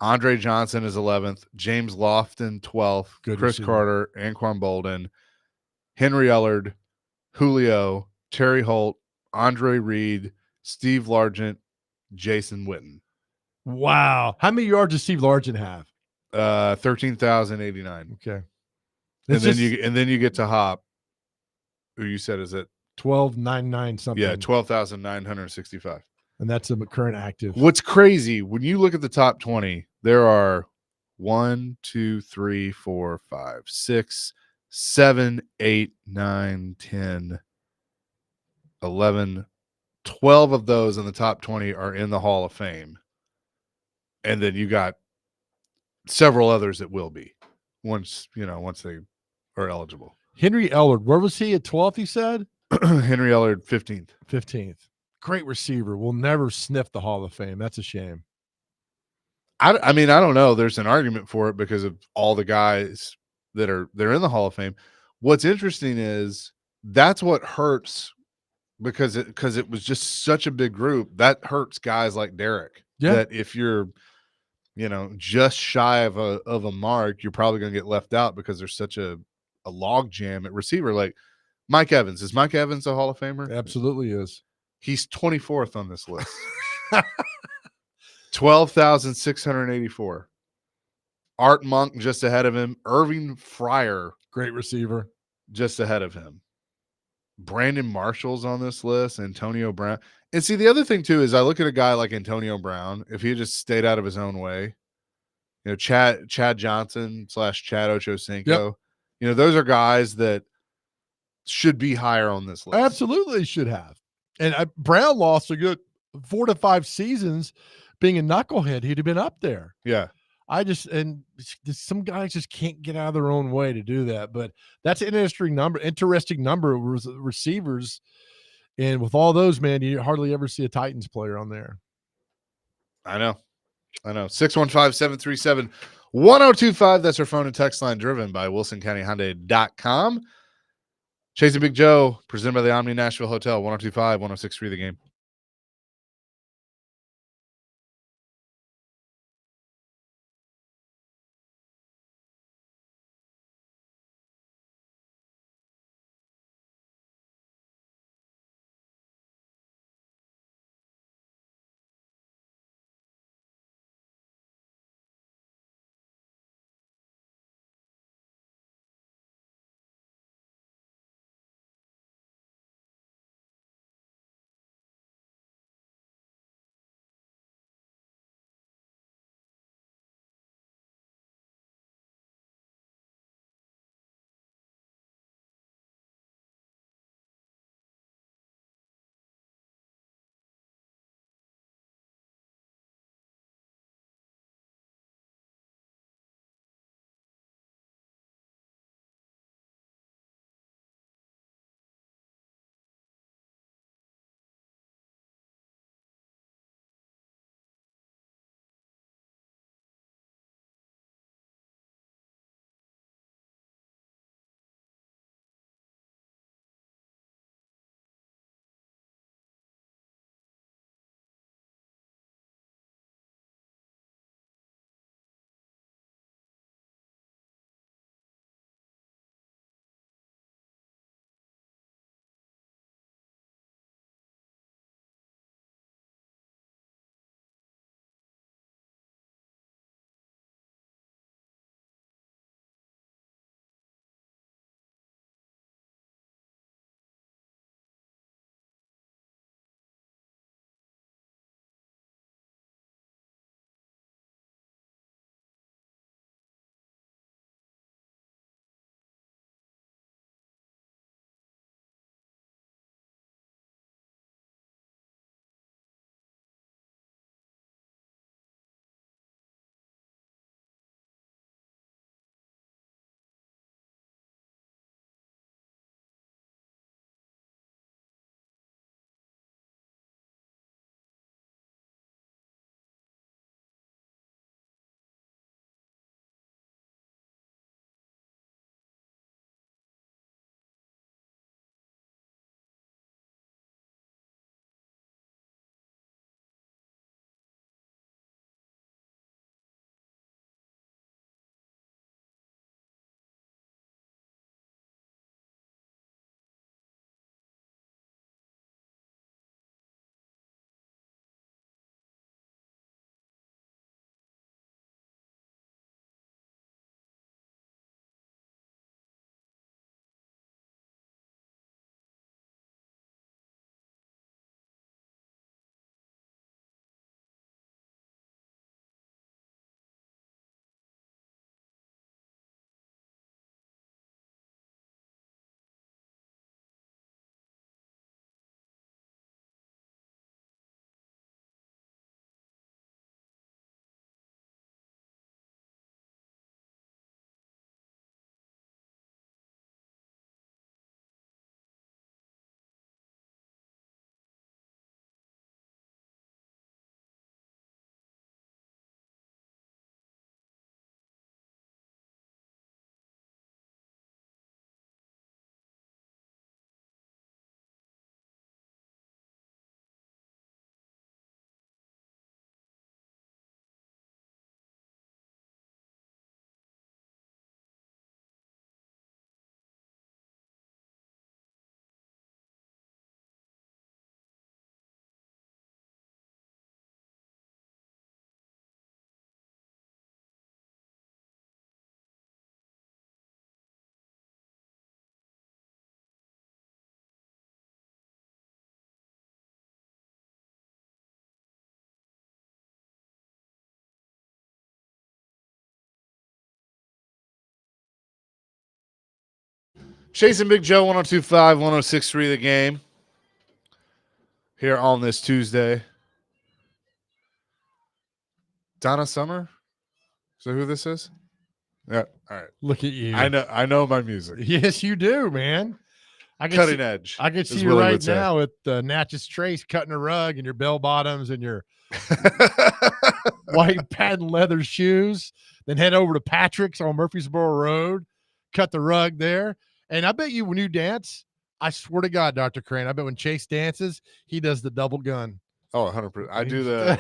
[SPEAKER 1] Andre Johnson is 11th. James Lofton 12th.
[SPEAKER 2] Good
[SPEAKER 1] Chris
[SPEAKER 2] receiver.
[SPEAKER 1] Carter, Anquan Bolden, Henry Ellard, Julio, Terry Holt, Andre Reed, Steve Largent, Jason Witten.
[SPEAKER 2] Wow. How many yards does Steve Largent have?
[SPEAKER 1] 13,089.
[SPEAKER 2] Okay.
[SPEAKER 1] And
[SPEAKER 2] It's
[SPEAKER 1] then
[SPEAKER 2] just
[SPEAKER 1] you get to Hop, who you said is at
[SPEAKER 2] 12,999 something.
[SPEAKER 1] yeah, 12,965.
[SPEAKER 2] And that's a current active.
[SPEAKER 1] What's crazy when you look at the top 20, there are 1, 2, 3, 4, 5, 6, 7, 8, 9, 10, 11, 12 of those in the top 20 are in the Hall of Fame. And then you got several others that will be once they are eligible.
[SPEAKER 2] Henry Ellard, where was he at 12th, he said?
[SPEAKER 1] Henry Ellard, 15th.
[SPEAKER 2] 15th. Great receiver. Will never sniff the Hall of Fame. That's a shame.
[SPEAKER 1] I mean, I don't know. There's an argument for it because of all the guys they're in the Hall of Fame. What's interesting is that's what hurts because it was just such a big group that hurts guys like Derek.
[SPEAKER 2] Yeah.
[SPEAKER 1] That if you're just shy of a mark, you're probably going to get left out because there's such a log jam at receiver. Like Mike Evans. Is Mike Evans a Hall of Famer?
[SPEAKER 2] Absolutely is.
[SPEAKER 1] He's 24th on this list. 12,684. Art Monk just ahead of him. Irving Fryer
[SPEAKER 2] Great receiver.
[SPEAKER 1] just ahead of him. Brandon Marshall's on this list. Antonio Brown. And see, the other thing too is I look at a guy like Antonio Brown. If he had just stayed out of his own way, Chad Johnson / Chad Ochocinco, those are guys that should be higher on this list.
[SPEAKER 2] Absolutely should have. And Brown lost a good 4 to 5 seasons being a knucklehead. He'd have been up there.
[SPEAKER 1] Yeah.
[SPEAKER 2] Some guys just can't get out of their own way to do that. But that's an interesting number of receivers. And with all those, man, you hardly ever see a Titans player on there.
[SPEAKER 1] I know. 615-737-1025. That's our phone and text line, driven by WilsonCountyHyundai.com. Chasing Big Joe, presented by the Omni Nashville Hotel, 1025, 1063 The Game. Chase and Big Joe, 102.5, 106.3 The Game. Here on this Tuesday. Donna Summer? Is that who this is? Yeah. All right.
[SPEAKER 2] Look at you.
[SPEAKER 1] I know my music.
[SPEAKER 2] Yes, you do, man. I can
[SPEAKER 1] Cutting
[SPEAKER 2] see,
[SPEAKER 1] edge.
[SPEAKER 2] I can
[SPEAKER 1] as
[SPEAKER 2] see you
[SPEAKER 1] Willie
[SPEAKER 2] right
[SPEAKER 1] would say.
[SPEAKER 2] now with Natchez Trace cutting a rug and your bell bottoms and your white patent leather shoes. Then head over to Patrick's on Murfreesboro Road, cut the rug there. And I bet you when you dance, I swear to God, Dr. Crane, I bet when Chase dances, he does the double gun.
[SPEAKER 1] Oh, 100%. I do the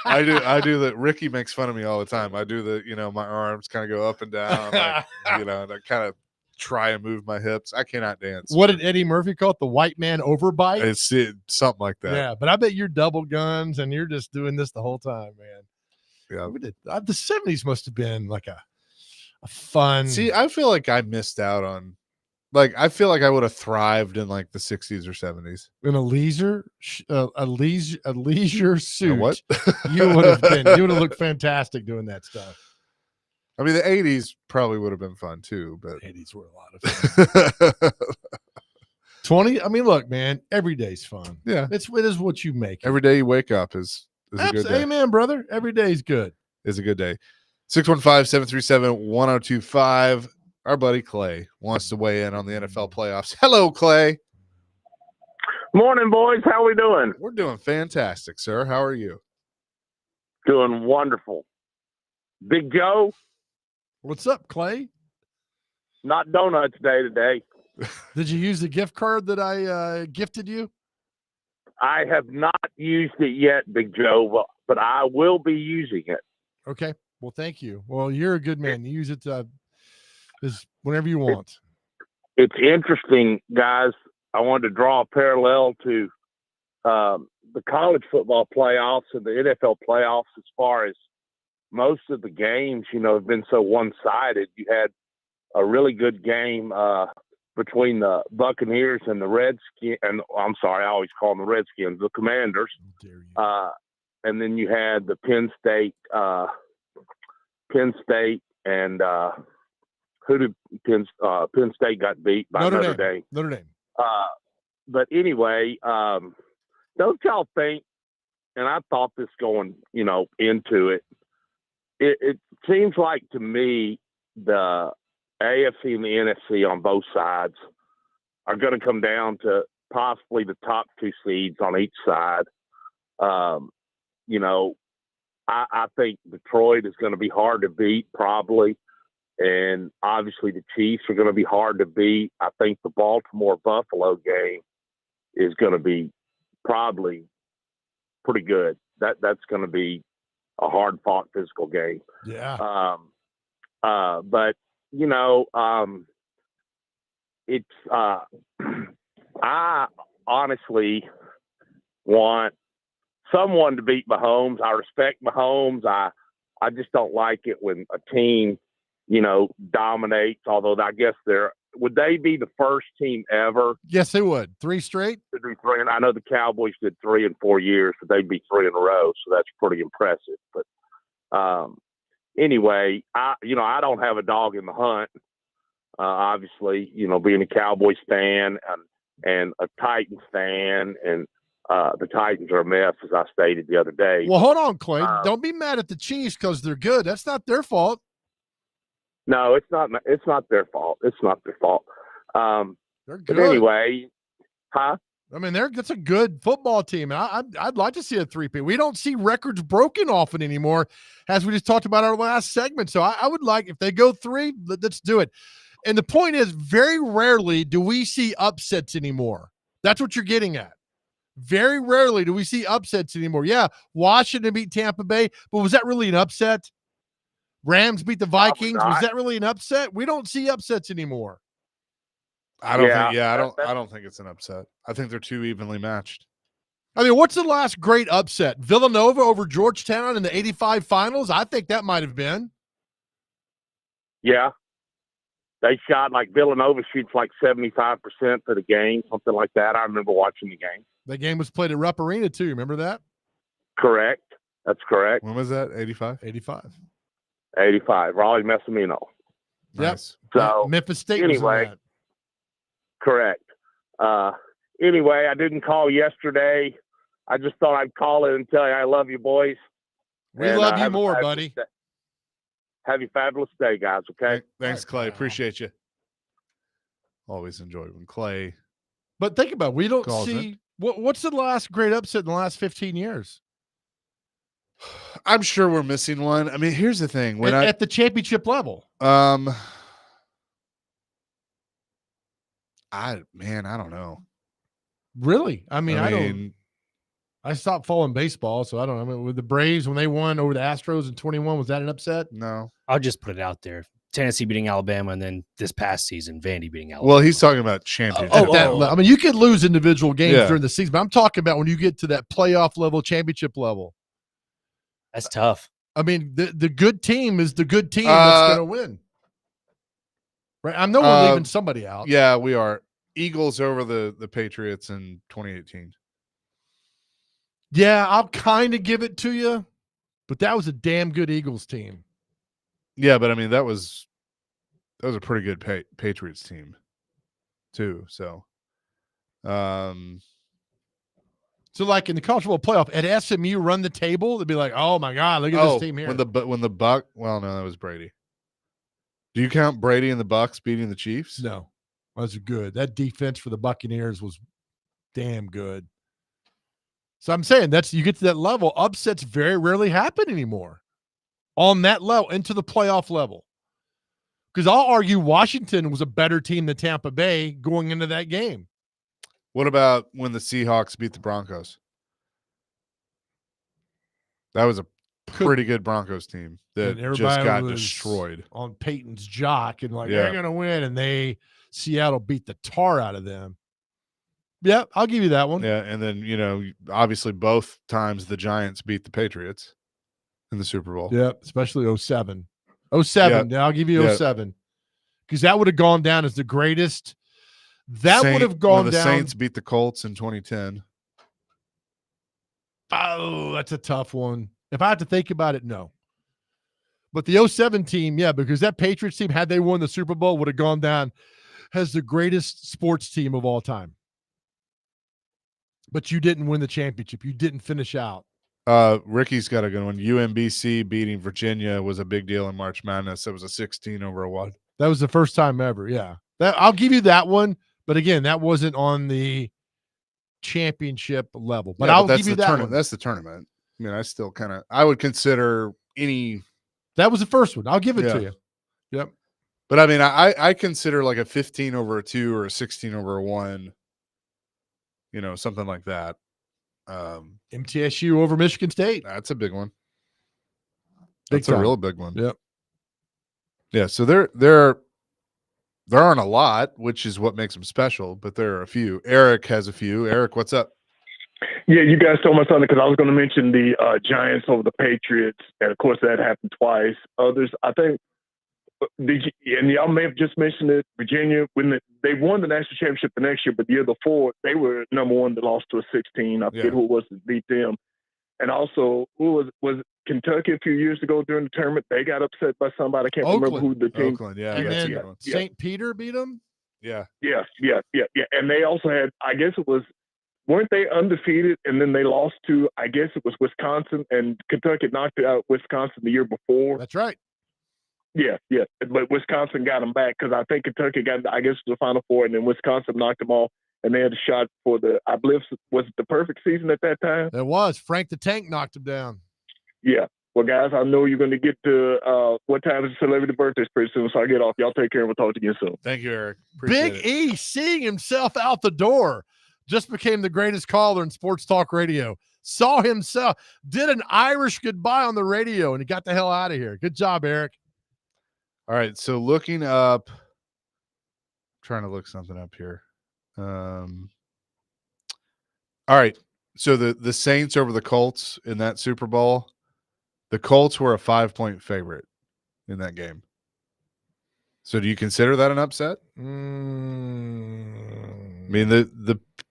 [SPEAKER 1] I do the Ricky makes fun of me all the time. I do the, my arms kind of go up and down, like, and I kind of try and move my hips. I cannot dance.
[SPEAKER 2] What did Eddie Murphy call it? The white man overbite?
[SPEAKER 1] It's something like that.
[SPEAKER 2] Yeah, but I bet you're double guns and you're just doing this the whole time, man.
[SPEAKER 1] Yeah.
[SPEAKER 2] The 70s must have been like a fun.
[SPEAKER 1] See, I feel like I missed out on, I feel like I would have thrived in like the 60s or 70s.
[SPEAKER 2] In a leisure suit.
[SPEAKER 1] What?
[SPEAKER 2] you would have looked fantastic doing that stuff.
[SPEAKER 1] I mean, the 80s probably would have been fun too, but
[SPEAKER 2] 80s were a lot of fun. 20. I mean, look, man, every day's fun.
[SPEAKER 1] Yeah.
[SPEAKER 2] It is what you make it.
[SPEAKER 1] Every day you wake up is a good day.
[SPEAKER 2] Amen, brother. Every day is good.
[SPEAKER 1] Is a good day. 615-737-1025. Our buddy Clay wants to weigh in on the NFL playoffs. Hello, Clay.
[SPEAKER 6] Morning, boys. How we doing?
[SPEAKER 1] We're doing fantastic, sir. How are you?
[SPEAKER 6] Doing wonderful. Big Joe,
[SPEAKER 2] What's up, Clay?
[SPEAKER 6] not donuts day today.
[SPEAKER 2] Did you use the gift card that I gifted you?
[SPEAKER 6] I have not used it yet, Big Joe, but I will be using it.
[SPEAKER 2] Okay. Well, thank you. Well, you're a good man. You use it whenever you want.
[SPEAKER 6] It's interesting, guys. I wanted to draw a parallel to the college football playoffs and the NFL playoffs as far as most of the games, have been so one-sided. You had a really good game between the Buccaneers and the Redskins. And I'm sorry, I always call them the Redskins, the Commanders.
[SPEAKER 2] How dare you.
[SPEAKER 6] And then you had the Penn State and Penn State got beat by Notre Dame.
[SPEAKER 2] Notre Dame.
[SPEAKER 6] But anyway, don't y'all think, and I thought this going, into it, it seems like to me the AFC and the NFC on both sides are going to come down to possibly the top two seeds on each side. I think Detroit is going to be hard to beat probably. And obviously the Chiefs are going to be hard to beat. I think the Baltimore-Buffalo game is going to be probably pretty good. That's going to be a hard-fought physical game.
[SPEAKER 2] Yeah.
[SPEAKER 6] But it's I honestly want someone to beat Mahomes. I respect Mahomes. I just don't like it when a team, dominates, although I guess would they be the first team ever
[SPEAKER 2] Yes, they would. 3 straight?
[SPEAKER 6] to do 3? And I know the Cowboys did 3 in 4 years, but they'd be 3 in a row. So that's pretty impressive. But anyway, I don't have a dog in the hunt. Obviously, being a Cowboys fan and a Titans fan, and the Titans are a mess, as I stated the other day.
[SPEAKER 2] Well, hold on, Clay. Don't be mad at the Chiefs because they're good. That's not their fault.
[SPEAKER 6] No, it's not. It's not their fault. It's not their fault.
[SPEAKER 2] They're good.
[SPEAKER 6] But anyway, huh?
[SPEAKER 2] I mean, that's a good football team. And I'd like to see a 3-peat. We don't see records broken often anymore, as we just talked about our last segment. So I would like, if they go 3, let's do it. And the point is, very rarely do we see upsets anymore. That's what you're getting at. Very rarely do we see upsets anymore. Yeah, Washington beat Tampa Bay, but was that really an upset? Rams beat the Vikings. Was that really an upset? We don't see upsets anymore.
[SPEAKER 1] I don't think it's an upset. I think they're too evenly matched.
[SPEAKER 2] I mean, what's the last great upset? Villanova over Georgetown in the 85 finals? I think that might have been.
[SPEAKER 6] Yeah. They shot Villanova shoots 75% for the game, something like that. I remember watching the game.
[SPEAKER 2] The game was played at Rupp Arena too. Remember that?
[SPEAKER 6] Correct. That's correct.
[SPEAKER 1] When was that? 85?
[SPEAKER 2] 85.
[SPEAKER 6] 85. Raleigh Messamino.
[SPEAKER 1] Nice.
[SPEAKER 6] So
[SPEAKER 2] Memphis State
[SPEAKER 6] anyway,
[SPEAKER 2] was in that.
[SPEAKER 6] Correct. Anyway, I didn't call yesterday. I just thought I'd call in and tell you I love you, boys.
[SPEAKER 2] We
[SPEAKER 6] And,
[SPEAKER 2] love you
[SPEAKER 6] have a
[SPEAKER 2] more,
[SPEAKER 6] fabulous
[SPEAKER 2] buddy.
[SPEAKER 6] day. Have a fabulous day, guys. Okay.
[SPEAKER 1] Thanks,
[SPEAKER 2] All
[SPEAKER 1] Clay.
[SPEAKER 2] right, pal.
[SPEAKER 1] Appreciate you. Always enjoy when Clay.
[SPEAKER 2] But think about it. We don't
[SPEAKER 1] Calls
[SPEAKER 2] see what's the last great upset in the last 15 years
[SPEAKER 1] I'm sure we're missing one. I mean, here's the thing. When
[SPEAKER 2] at the championship level.
[SPEAKER 1] I don't know.
[SPEAKER 2] Really? I mean, I stopped following baseball, so I don't know. I mean, with the Braves when they won over the Astros in 21, was that an upset?
[SPEAKER 1] No.
[SPEAKER 3] I'll just put it out there. Tennessee beating Alabama, and then this past season, Vandy beating Alabama.
[SPEAKER 1] Well, he's talking about championship.
[SPEAKER 2] At that I mean, you could lose individual games
[SPEAKER 1] Yeah.
[SPEAKER 2] during the season, but I'm talking about when you get to that playoff level, championship level.
[SPEAKER 3] That's tough.
[SPEAKER 2] I mean, the good team is the good team that's going to win. Right? I know we're leaving somebody out.
[SPEAKER 1] Yeah, we are. Eagles over the Patriots in 2018.
[SPEAKER 2] Yeah, I'll kind of give it to you, but that was a damn good Eagles team.
[SPEAKER 1] Yeah, but I mean that was a pretty good Patriots team too. So,
[SPEAKER 2] So, like in the college football playoff, at SMU run the table, they'd be like, "Oh my God, look at this team here."
[SPEAKER 1] when the Buck, well, no, that was Brady. Do you count Brady and the Bucks beating the Chiefs?
[SPEAKER 2] No, that's good. That defense for the Buccaneers was damn good. So I'm saying you get to that level, upsets very rarely happen anymore on that level into the playoff level. Because I'll argue Washington was a better team than Tampa Bay going into that game.
[SPEAKER 1] What about when the Seahawks beat the Broncos? That was a pretty good Broncos team that
[SPEAKER 2] And
[SPEAKER 1] just got
[SPEAKER 2] was
[SPEAKER 1] destroyed.
[SPEAKER 2] on Peyton's jock and like,
[SPEAKER 1] Yeah.
[SPEAKER 2] they're going to win. And Seattle beat the tar out of them. Yeah, I'll give you that one.
[SPEAKER 1] Yeah, and then obviously both times the Giants beat the Patriots in the Super Bowl.
[SPEAKER 2] Yeah, especially 07. 07. Yeah. I'll give you 07. Because that would have gone down as the greatest. That would have gone
[SPEAKER 1] when the
[SPEAKER 2] down.
[SPEAKER 1] Saints beat the Colts in 2010.
[SPEAKER 2] Oh, that's a tough one. If I have to think about it, no. But the 07 team, yeah, because that Patriots team, had they won the Super Bowl, would have gone down as the greatest sports team of all time. But you didn't win the championship. You didn't finish out.
[SPEAKER 1] Ricky's got a good one. UMBC beating Virginia was a big deal in March Madness. It was a 16 over a 1.
[SPEAKER 2] That was the first time ever. Yeah. I'll give you that one. But again, that wasn't on the championship level. But I'll give you that one.
[SPEAKER 1] That's the tournament. I mean, I would consider any.
[SPEAKER 2] That was the first one. I'll give it
[SPEAKER 1] Yeah.
[SPEAKER 2] to you. Yep.
[SPEAKER 1] But I mean, I consider like a 15 over a 2 or a 16 over a 1, something like that.
[SPEAKER 2] MTSU over Michigan State.
[SPEAKER 1] That's a big one.
[SPEAKER 2] Big
[SPEAKER 1] That's
[SPEAKER 2] time.
[SPEAKER 1] a real big one.
[SPEAKER 2] Yep.
[SPEAKER 1] Yeah. So there aren't a lot, which is what makes them special, but there are a few. Eric has a few. Eric, what's up?
[SPEAKER 7] Yeah, you guys told my son because I was going to mention the Giants over the Patriots, and of course that happened twice. Others, I think, and y'all may have just mentioned it. Virginia, when they won the national championship the next year, but the year before they were number one. They lost to a 16. I forget who it was that beat them. And also, who was Kentucky a few years ago during the tournament? They got upset by somebody. I can't remember who the team.
[SPEAKER 1] Oakland, yeah.
[SPEAKER 2] And
[SPEAKER 1] that's a
[SPEAKER 2] then
[SPEAKER 1] good one.
[SPEAKER 2] St. Peter beat them.
[SPEAKER 1] Yeah.
[SPEAKER 7] Yeah. And they also had, I guess it was, weren't they undefeated? And then they lost to, I guess it was Wisconsin, and Kentucky knocked out Wisconsin the year before.
[SPEAKER 2] That's right.
[SPEAKER 7] Yeah. But Wisconsin got them back because I think Kentucky got, I guess, to the Final Four, and then Wisconsin knocked them off, and they had a shot for I believe, was it the perfect season at that time?
[SPEAKER 2] It was. Frank the Tank knocked him down.
[SPEAKER 7] Yeah. Well, guys, I know you're going to get to what time is the celebrity birthdays pretty soon, so I get off. Y'all take care, and we'll talk to you soon.
[SPEAKER 1] Thank you, Eric. Appreciate
[SPEAKER 2] Big
[SPEAKER 1] it.
[SPEAKER 2] E seeing himself out the door. Just became the greatest caller in sports talk radio. Saw himself, did an Irish goodbye on the radio, and he got the hell out of here. Good job, Eric.
[SPEAKER 1] All right. So looking up, trying to look something up here. All right. So the Saints over the Colts in that Super Bowl, the Colts were a 5-point favorite in that game. So do you consider that an upset? I mean,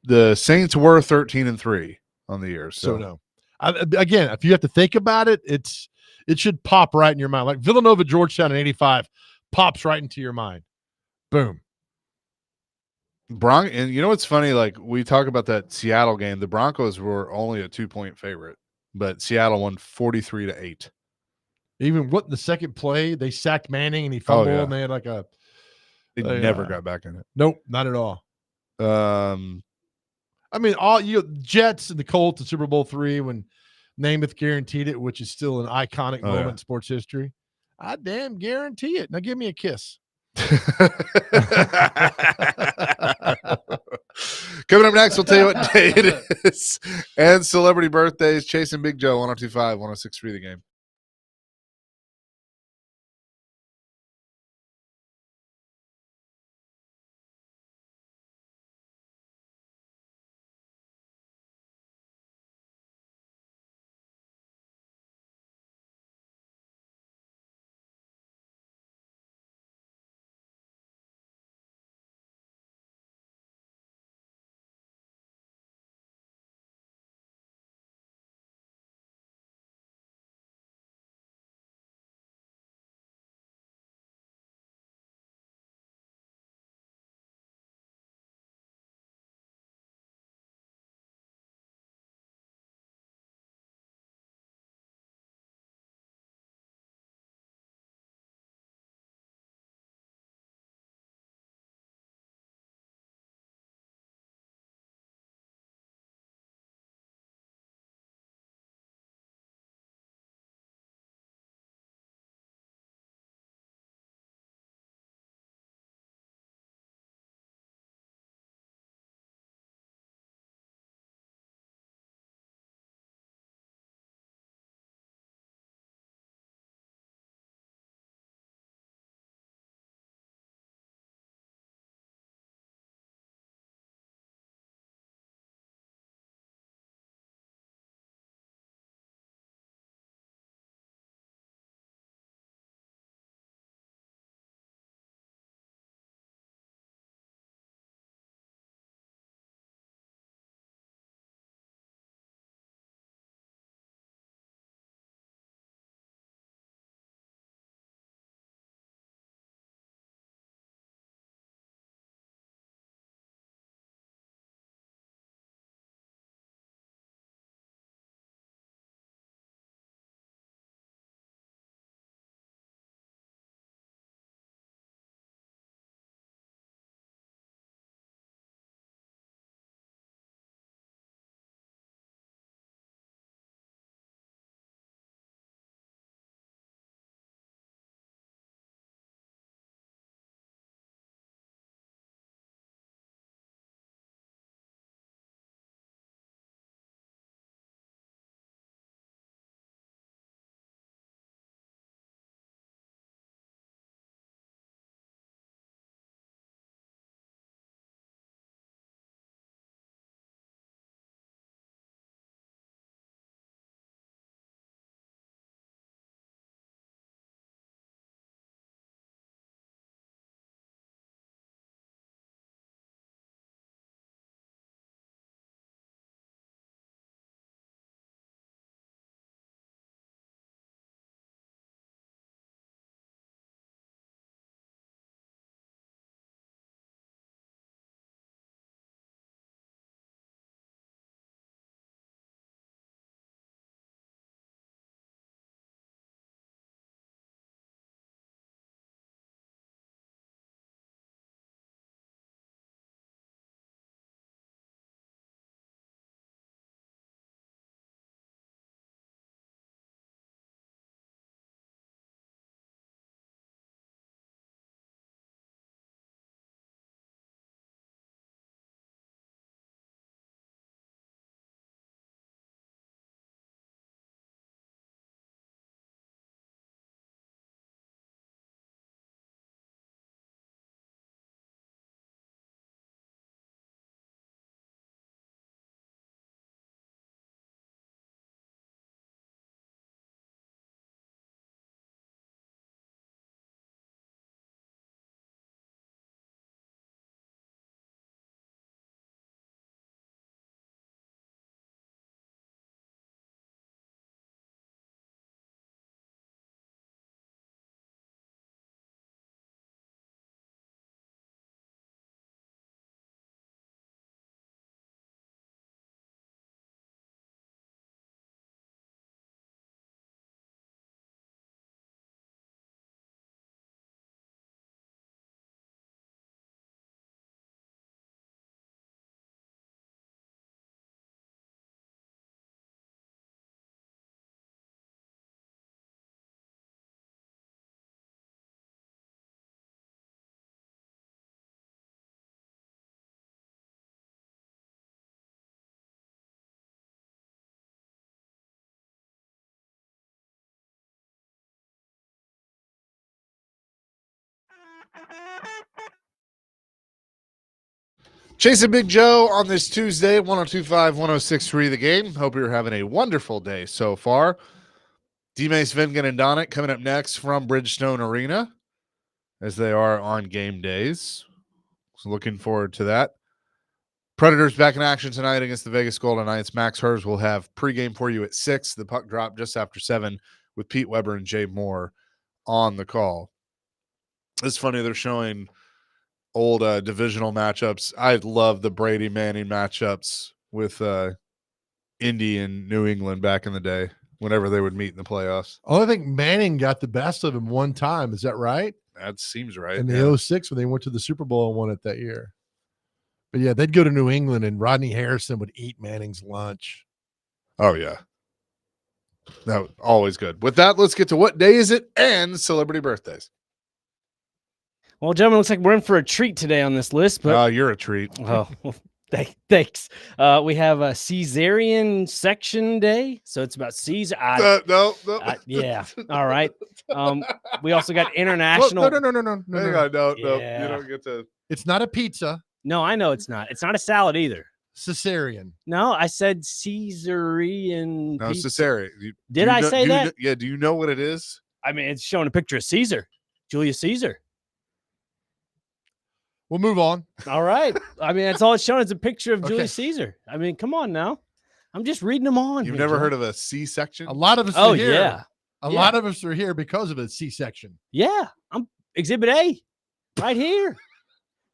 [SPEAKER 1] the Saints were 13-3 on the year.
[SPEAKER 2] So no. Again, if you have to think about it, it should pop right in your mind. Like Villanova, Georgetown in 85 pops right into your mind. Boom.
[SPEAKER 1] And you know what's funny? Like we talk about that Seattle game, the Broncos were only a 2-point favorite, but Seattle won 43-8.
[SPEAKER 2] Even what the second play, they sacked Manning and he
[SPEAKER 1] Oh,
[SPEAKER 2] fumbled,
[SPEAKER 1] yeah.
[SPEAKER 2] and they had like a
[SPEAKER 1] They never got back in it.
[SPEAKER 2] nope, not at all.
[SPEAKER 1] Um,
[SPEAKER 2] I mean, all you Jets and the Colts in Super Bowl III when Namath guaranteed it, which is still an iconic
[SPEAKER 1] Oh,
[SPEAKER 2] moment
[SPEAKER 1] yeah.
[SPEAKER 2] in sports history. I damn guarantee it. Now give me a kiss.
[SPEAKER 1] Coming up next, we'll tell you what day it is and celebrity birthdays. Chasing Big Joe, 1025, 1063 The Game. Chasing Big Joe on this Tuesday, 102.5, 106.3 The Game. Hope you're having a wonderful day so far. D-Mace, Vingan, and Donick coming up next from Bridgestone Arena, as they are on game days. So looking forward to that. Predators back in action tonight against the Vegas Golden Knights. Max Hers will have pregame for you at 6. The puck drop just after 7 with Pete Weber and Jay Moore on the call. It's funny, they're showing old divisional matchups. I love the Brady Manning matchups with Indy and New England back in the day whenever they would meet in the playoffs.
[SPEAKER 2] Oh, I think Manning got the best of him one time. Is that right?
[SPEAKER 1] That seems right.
[SPEAKER 2] In the 06 when they went to the Super Bowl and won it that year. But yeah, they'd go to New England and Rodney Harrison would eat Manning's lunch.
[SPEAKER 1] Oh, yeah. That was always good. With that, let's get to what day is it and celebrity birthdays.
[SPEAKER 3] Well, gentlemen, looks like we're in for a treat today on this list. But
[SPEAKER 1] You're a treat.
[SPEAKER 3] oh, well, thanks. We have a Caesarean section day, so it's about Caesar.
[SPEAKER 1] No.
[SPEAKER 3] Yeah. All right. We also got international.
[SPEAKER 2] No.
[SPEAKER 1] Hang on, no. You
[SPEAKER 3] Yeah.
[SPEAKER 1] don't get to.
[SPEAKER 2] It's not a pizza.
[SPEAKER 3] No, I know it's not. It's not a salad either.
[SPEAKER 2] Caesarean.
[SPEAKER 3] No, I said Caesarean.
[SPEAKER 1] No,
[SPEAKER 3] pizza.
[SPEAKER 1] Caesarea.
[SPEAKER 3] Did I say that?
[SPEAKER 1] Do you know what it is?
[SPEAKER 3] I mean, it's showing a picture of Caesar, Julius Caesar.
[SPEAKER 2] We'll move on.
[SPEAKER 3] All right. I mean, that's all it's showing is a picture of
[SPEAKER 2] Okay.
[SPEAKER 3] Julius Caesar. I mean, come on now. I'm just reading them on.
[SPEAKER 1] You've
[SPEAKER 3] here,
[SPEAKER 1] never
[SPEAKER 3] Joe.
[SPEAKER 1] heard of a C-section?
[SPEAKER 2] A lot of us
[SPEAKER 3] Oh,
[SPEAKER 2] are here.
[SPEAKER 3] yeah.
[SPEAKER 2] A
[SPEAKER 3] Yeah.
[SPEAKER 2] lot of us are here because of a C-section.
[SPEAKER 3] Yeah. I'm Exhibit A right here.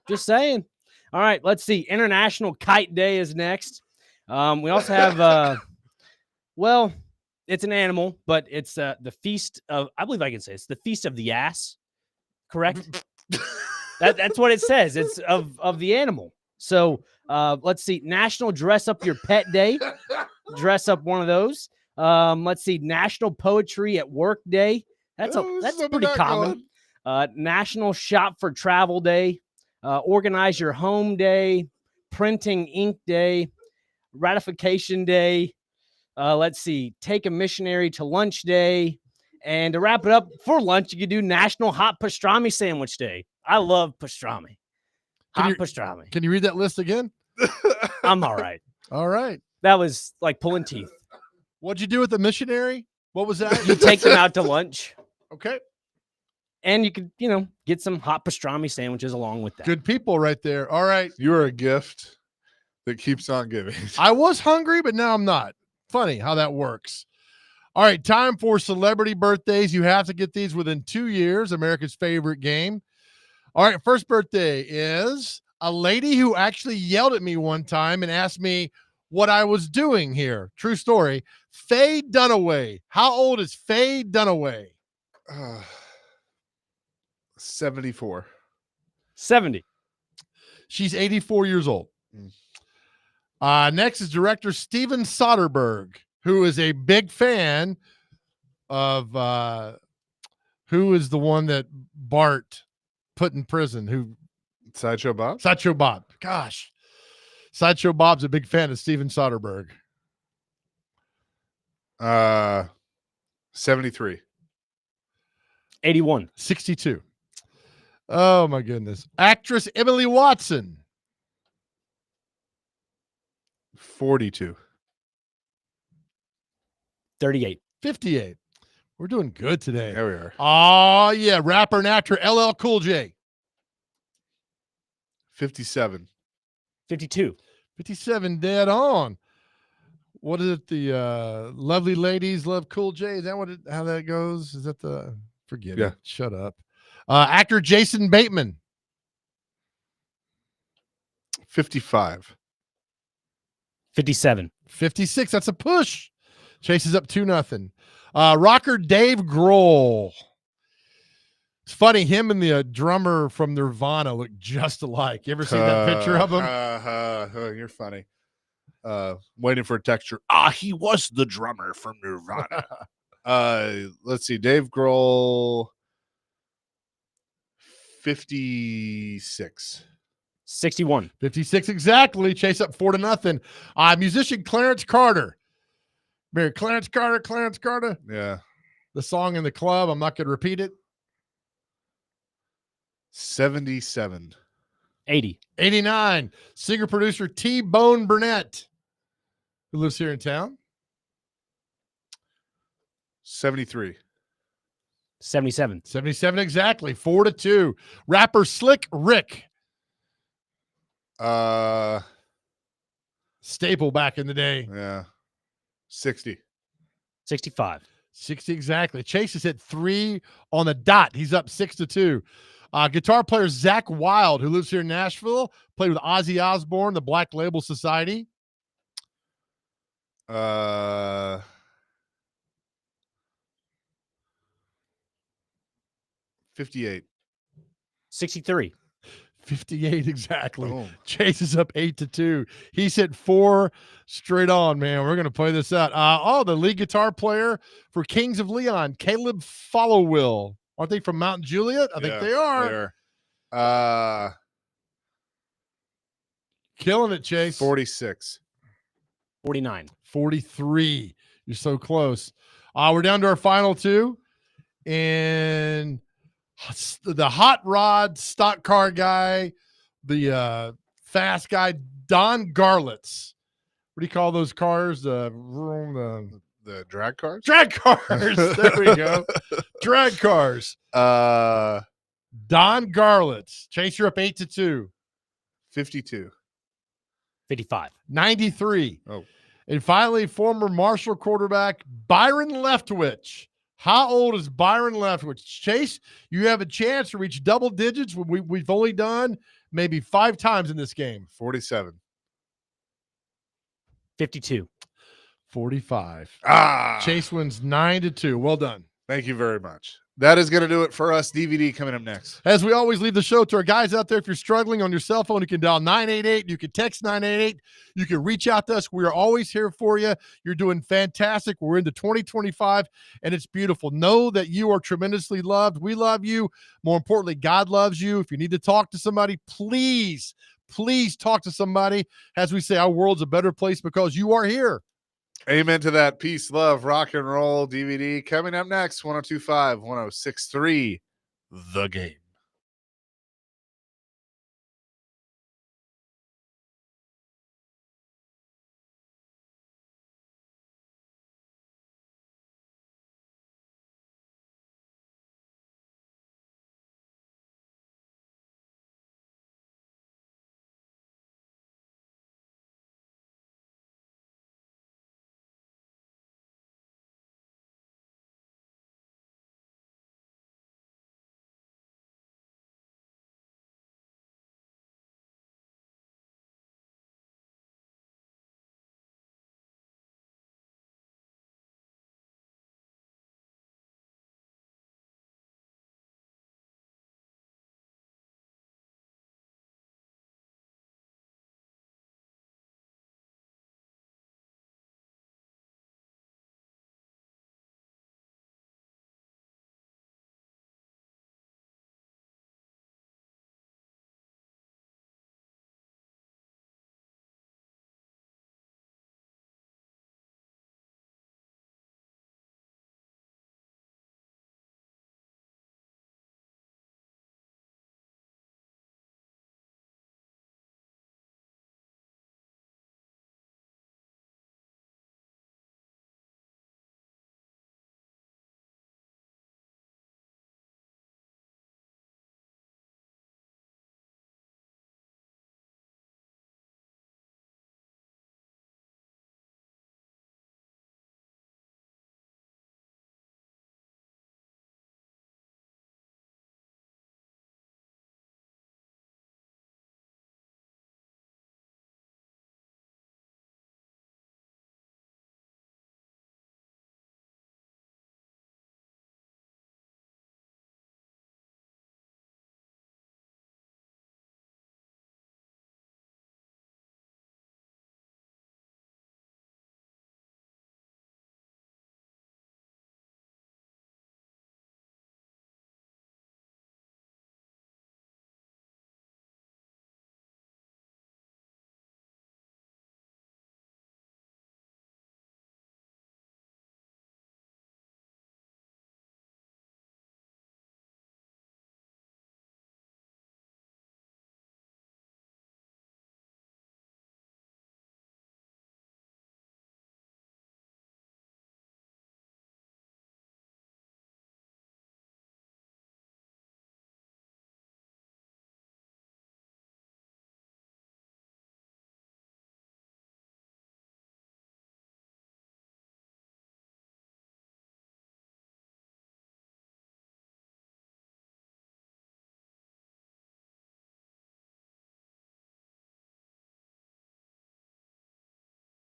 [SPEAKER 3] Just saying. All right. Let's see. International Kite Day is next. We also have, well, it's an animal, but it's the feast of, I believe I can say it's the feast of the ass. Correct? That's what it says. It's of the animal. So let's see. National Dress Up Your Pet Day. Dress up one of those. Let's see. National Poetry at Work Day. That's pretty common. National Shop for Travel Day. Organize Your Home Day. Printing Ink Day. Ratification Day. Let's see. Take a Missionary to Lunch Day. And to wrap it up for lunch, you could do National Hot Pastrami Sandwich Day. I love pastrami. Hot pastrami.
[SPEAKER 2] Can you read that list again?
[SPEAKER 3] I'm all right.
[SPEAKER 2] All right.
[SPEAKER 3] That was like pulling teeth.
[SPEAKER 2] What'd you do with the missionary? What was that?
[SPEAKER 3] You take them out to lunch,
[SPEAKER 2] Okay.
[SPEAKER 3] and you could, get some hot pastrami sandwiches along with that.
[SPEAKER 2] Good people right there. All right.
[SPEAKER 1] You are a gift that keeps on giving.
[SPEAKER 2] I was hungry, but now I'm not. Funny how that works. All right. Time for celebrity birthdays. You have to get these within 2 years. America's favorite game. All right. First birthday is a lady who actually yelled at me one time and asked me what I was doing here. True story. Faye Dunaway. How old is Faye Dunaway?
[SPEAKER 1] 74.
[SPEAKER 3] 70.
[SPEAKER 2] She's 84 years old. Next is director Steven Soderbergh, who is a big fan of who is the one that Bart put in prison, who
[SPEAKER 1] Sideshow Bob?
[SPEAKER 2] Sideshow Bob. Gosh. Sideshow Bob's a big fan of Steven Soderbergh.
[SPEAKER 1] 73.
[SPEAKER 3] 81.
[SPEAKER 2] 62. Oh my goodness. Actress Emily Watson.
[SPEAKER 1] 42.
[SPEAKER 3] 38.
[SPEAKER 2] 58. We're doing good today.
[SPEAKER 1] There we are.
[SPEAKER 2] Oh yeah. Rapper and actor LL Cool J.
[SPEAKER 1] 57.
[SPEAKER 3] 52.
[SPEAKER 2] 57 dead on. What is it? The lovely ladies love Cool J. Is that how that goes? Is that the forget
[SPEAKER 1] Yeah.
[SPEAKER 2] it. Shut up. Actor Jason Bateman.
[SPEAKER 1] 55.
[SPEAKER 3] 57.
[SPEAKER 2] 56. That's a push. Chases up 2-0. Rocker Dave Grohl. It's funny. Him and the drummer from Nirvana look just alike. You ever seen that picture of him?
[SPEAKER 1] You're funny. Waiting for a texture. He was the drummer from Nirvana. Let's see. Dave Grohl. 56.
[SPEAKER 3] 61.
[SPEAKER 2] 56 exactly. Chase up 4-0. Musician Clarence Carter. Mary Clarence Carter.
[SPEAKER 1] Yeah.
[SPEAKER 2] The song in the club. I'm not going to repeat it.
[SPEAKER 1] 77.
[SPEAKER 3] 80.
[SPEAKER 2] 89. Singer producer T-Bone Burnett, who lives here in town.
[SPEAKER 1] 73.
[SPEAKER 3] 77.
[SPEAKER 2] 77 exactly. 4-2. Rapper Slick Rick, staple back in the day.
[SPEAKER 1] Yeah. 60.
[SPEAKER 3] 65.
[SPEAKER 2] 60 exactly. Chase has hit 3 on the dot. He's up 6-2. Guitar player Zach Wild, who lives here in Nashville, played with Ozzy Osbourne, the Black Label Society.
[SPEAKER 1] 58.
[SPEAKER 3] 63.
[SPEAKER 2] 58 exactly.
[SPEAKER 1] Boom.
[SPEAKER 2] Chase is up 8-2. He's hit 4 straight on, man. We're going to play this out. The lead guitar player for Kings of Leon, Caleb Followill. Aren't they from Mount Juliet? I think they are. Killing it, Chase.
[SPEAKER 1] 46.
[SPEAKER 3] 49.
[SPEAKER 2] 43. You're so close. We're down to our final 2. And the hot rod stock car guy, the fast guy, Don Garlitz. What do you call those cars? The
[SPEAKER 1] drag cars?
[SPEAKER 2] Drag cars. There we go. Drag cars. Don Garlitz. Chase, you're up 8-2.
[SPEAKER 1] 52.
[SPEAKER 3] 55.
[SPEAKER 2] 93.
[SPEAKER 1] Oh.
[SPEAKER 2] And finally, former Marshall quarterback Byron Leftwich. How old is Byron Leftwich? Chase, you have a chance to reach double digits. We've only done maybe 5 times in this game.
[SPEAKER 1] 47.
[SPEAKER 3] 52.
[SPEAKER 2] 45.
[SPEAKER 1] Ah.
[SPEAKER 2] Chase wins 9-2. Well done.
[SPEAKER 1] Thank you very much. That is going to do it for us. DVD coming up next.
[SPEAKER 2] As we always leave the show to our guys out there, if you're struggling on your cell phone, you can dial 988. You can text 988. You can reach out to us. We are always here for you. You're doing fantastic. We're into 2025, and it's beautiful. Know that you are tremendously loved. We love you. More importantly, God loves you. If you need to talk to somebody, please talk to somebody. As we say, our world's a better place because you are here.
[SPEAKER 1] Amen to that. Peace, love, rock and roll. DVD coming up next. 102.5, 106.3, The Game.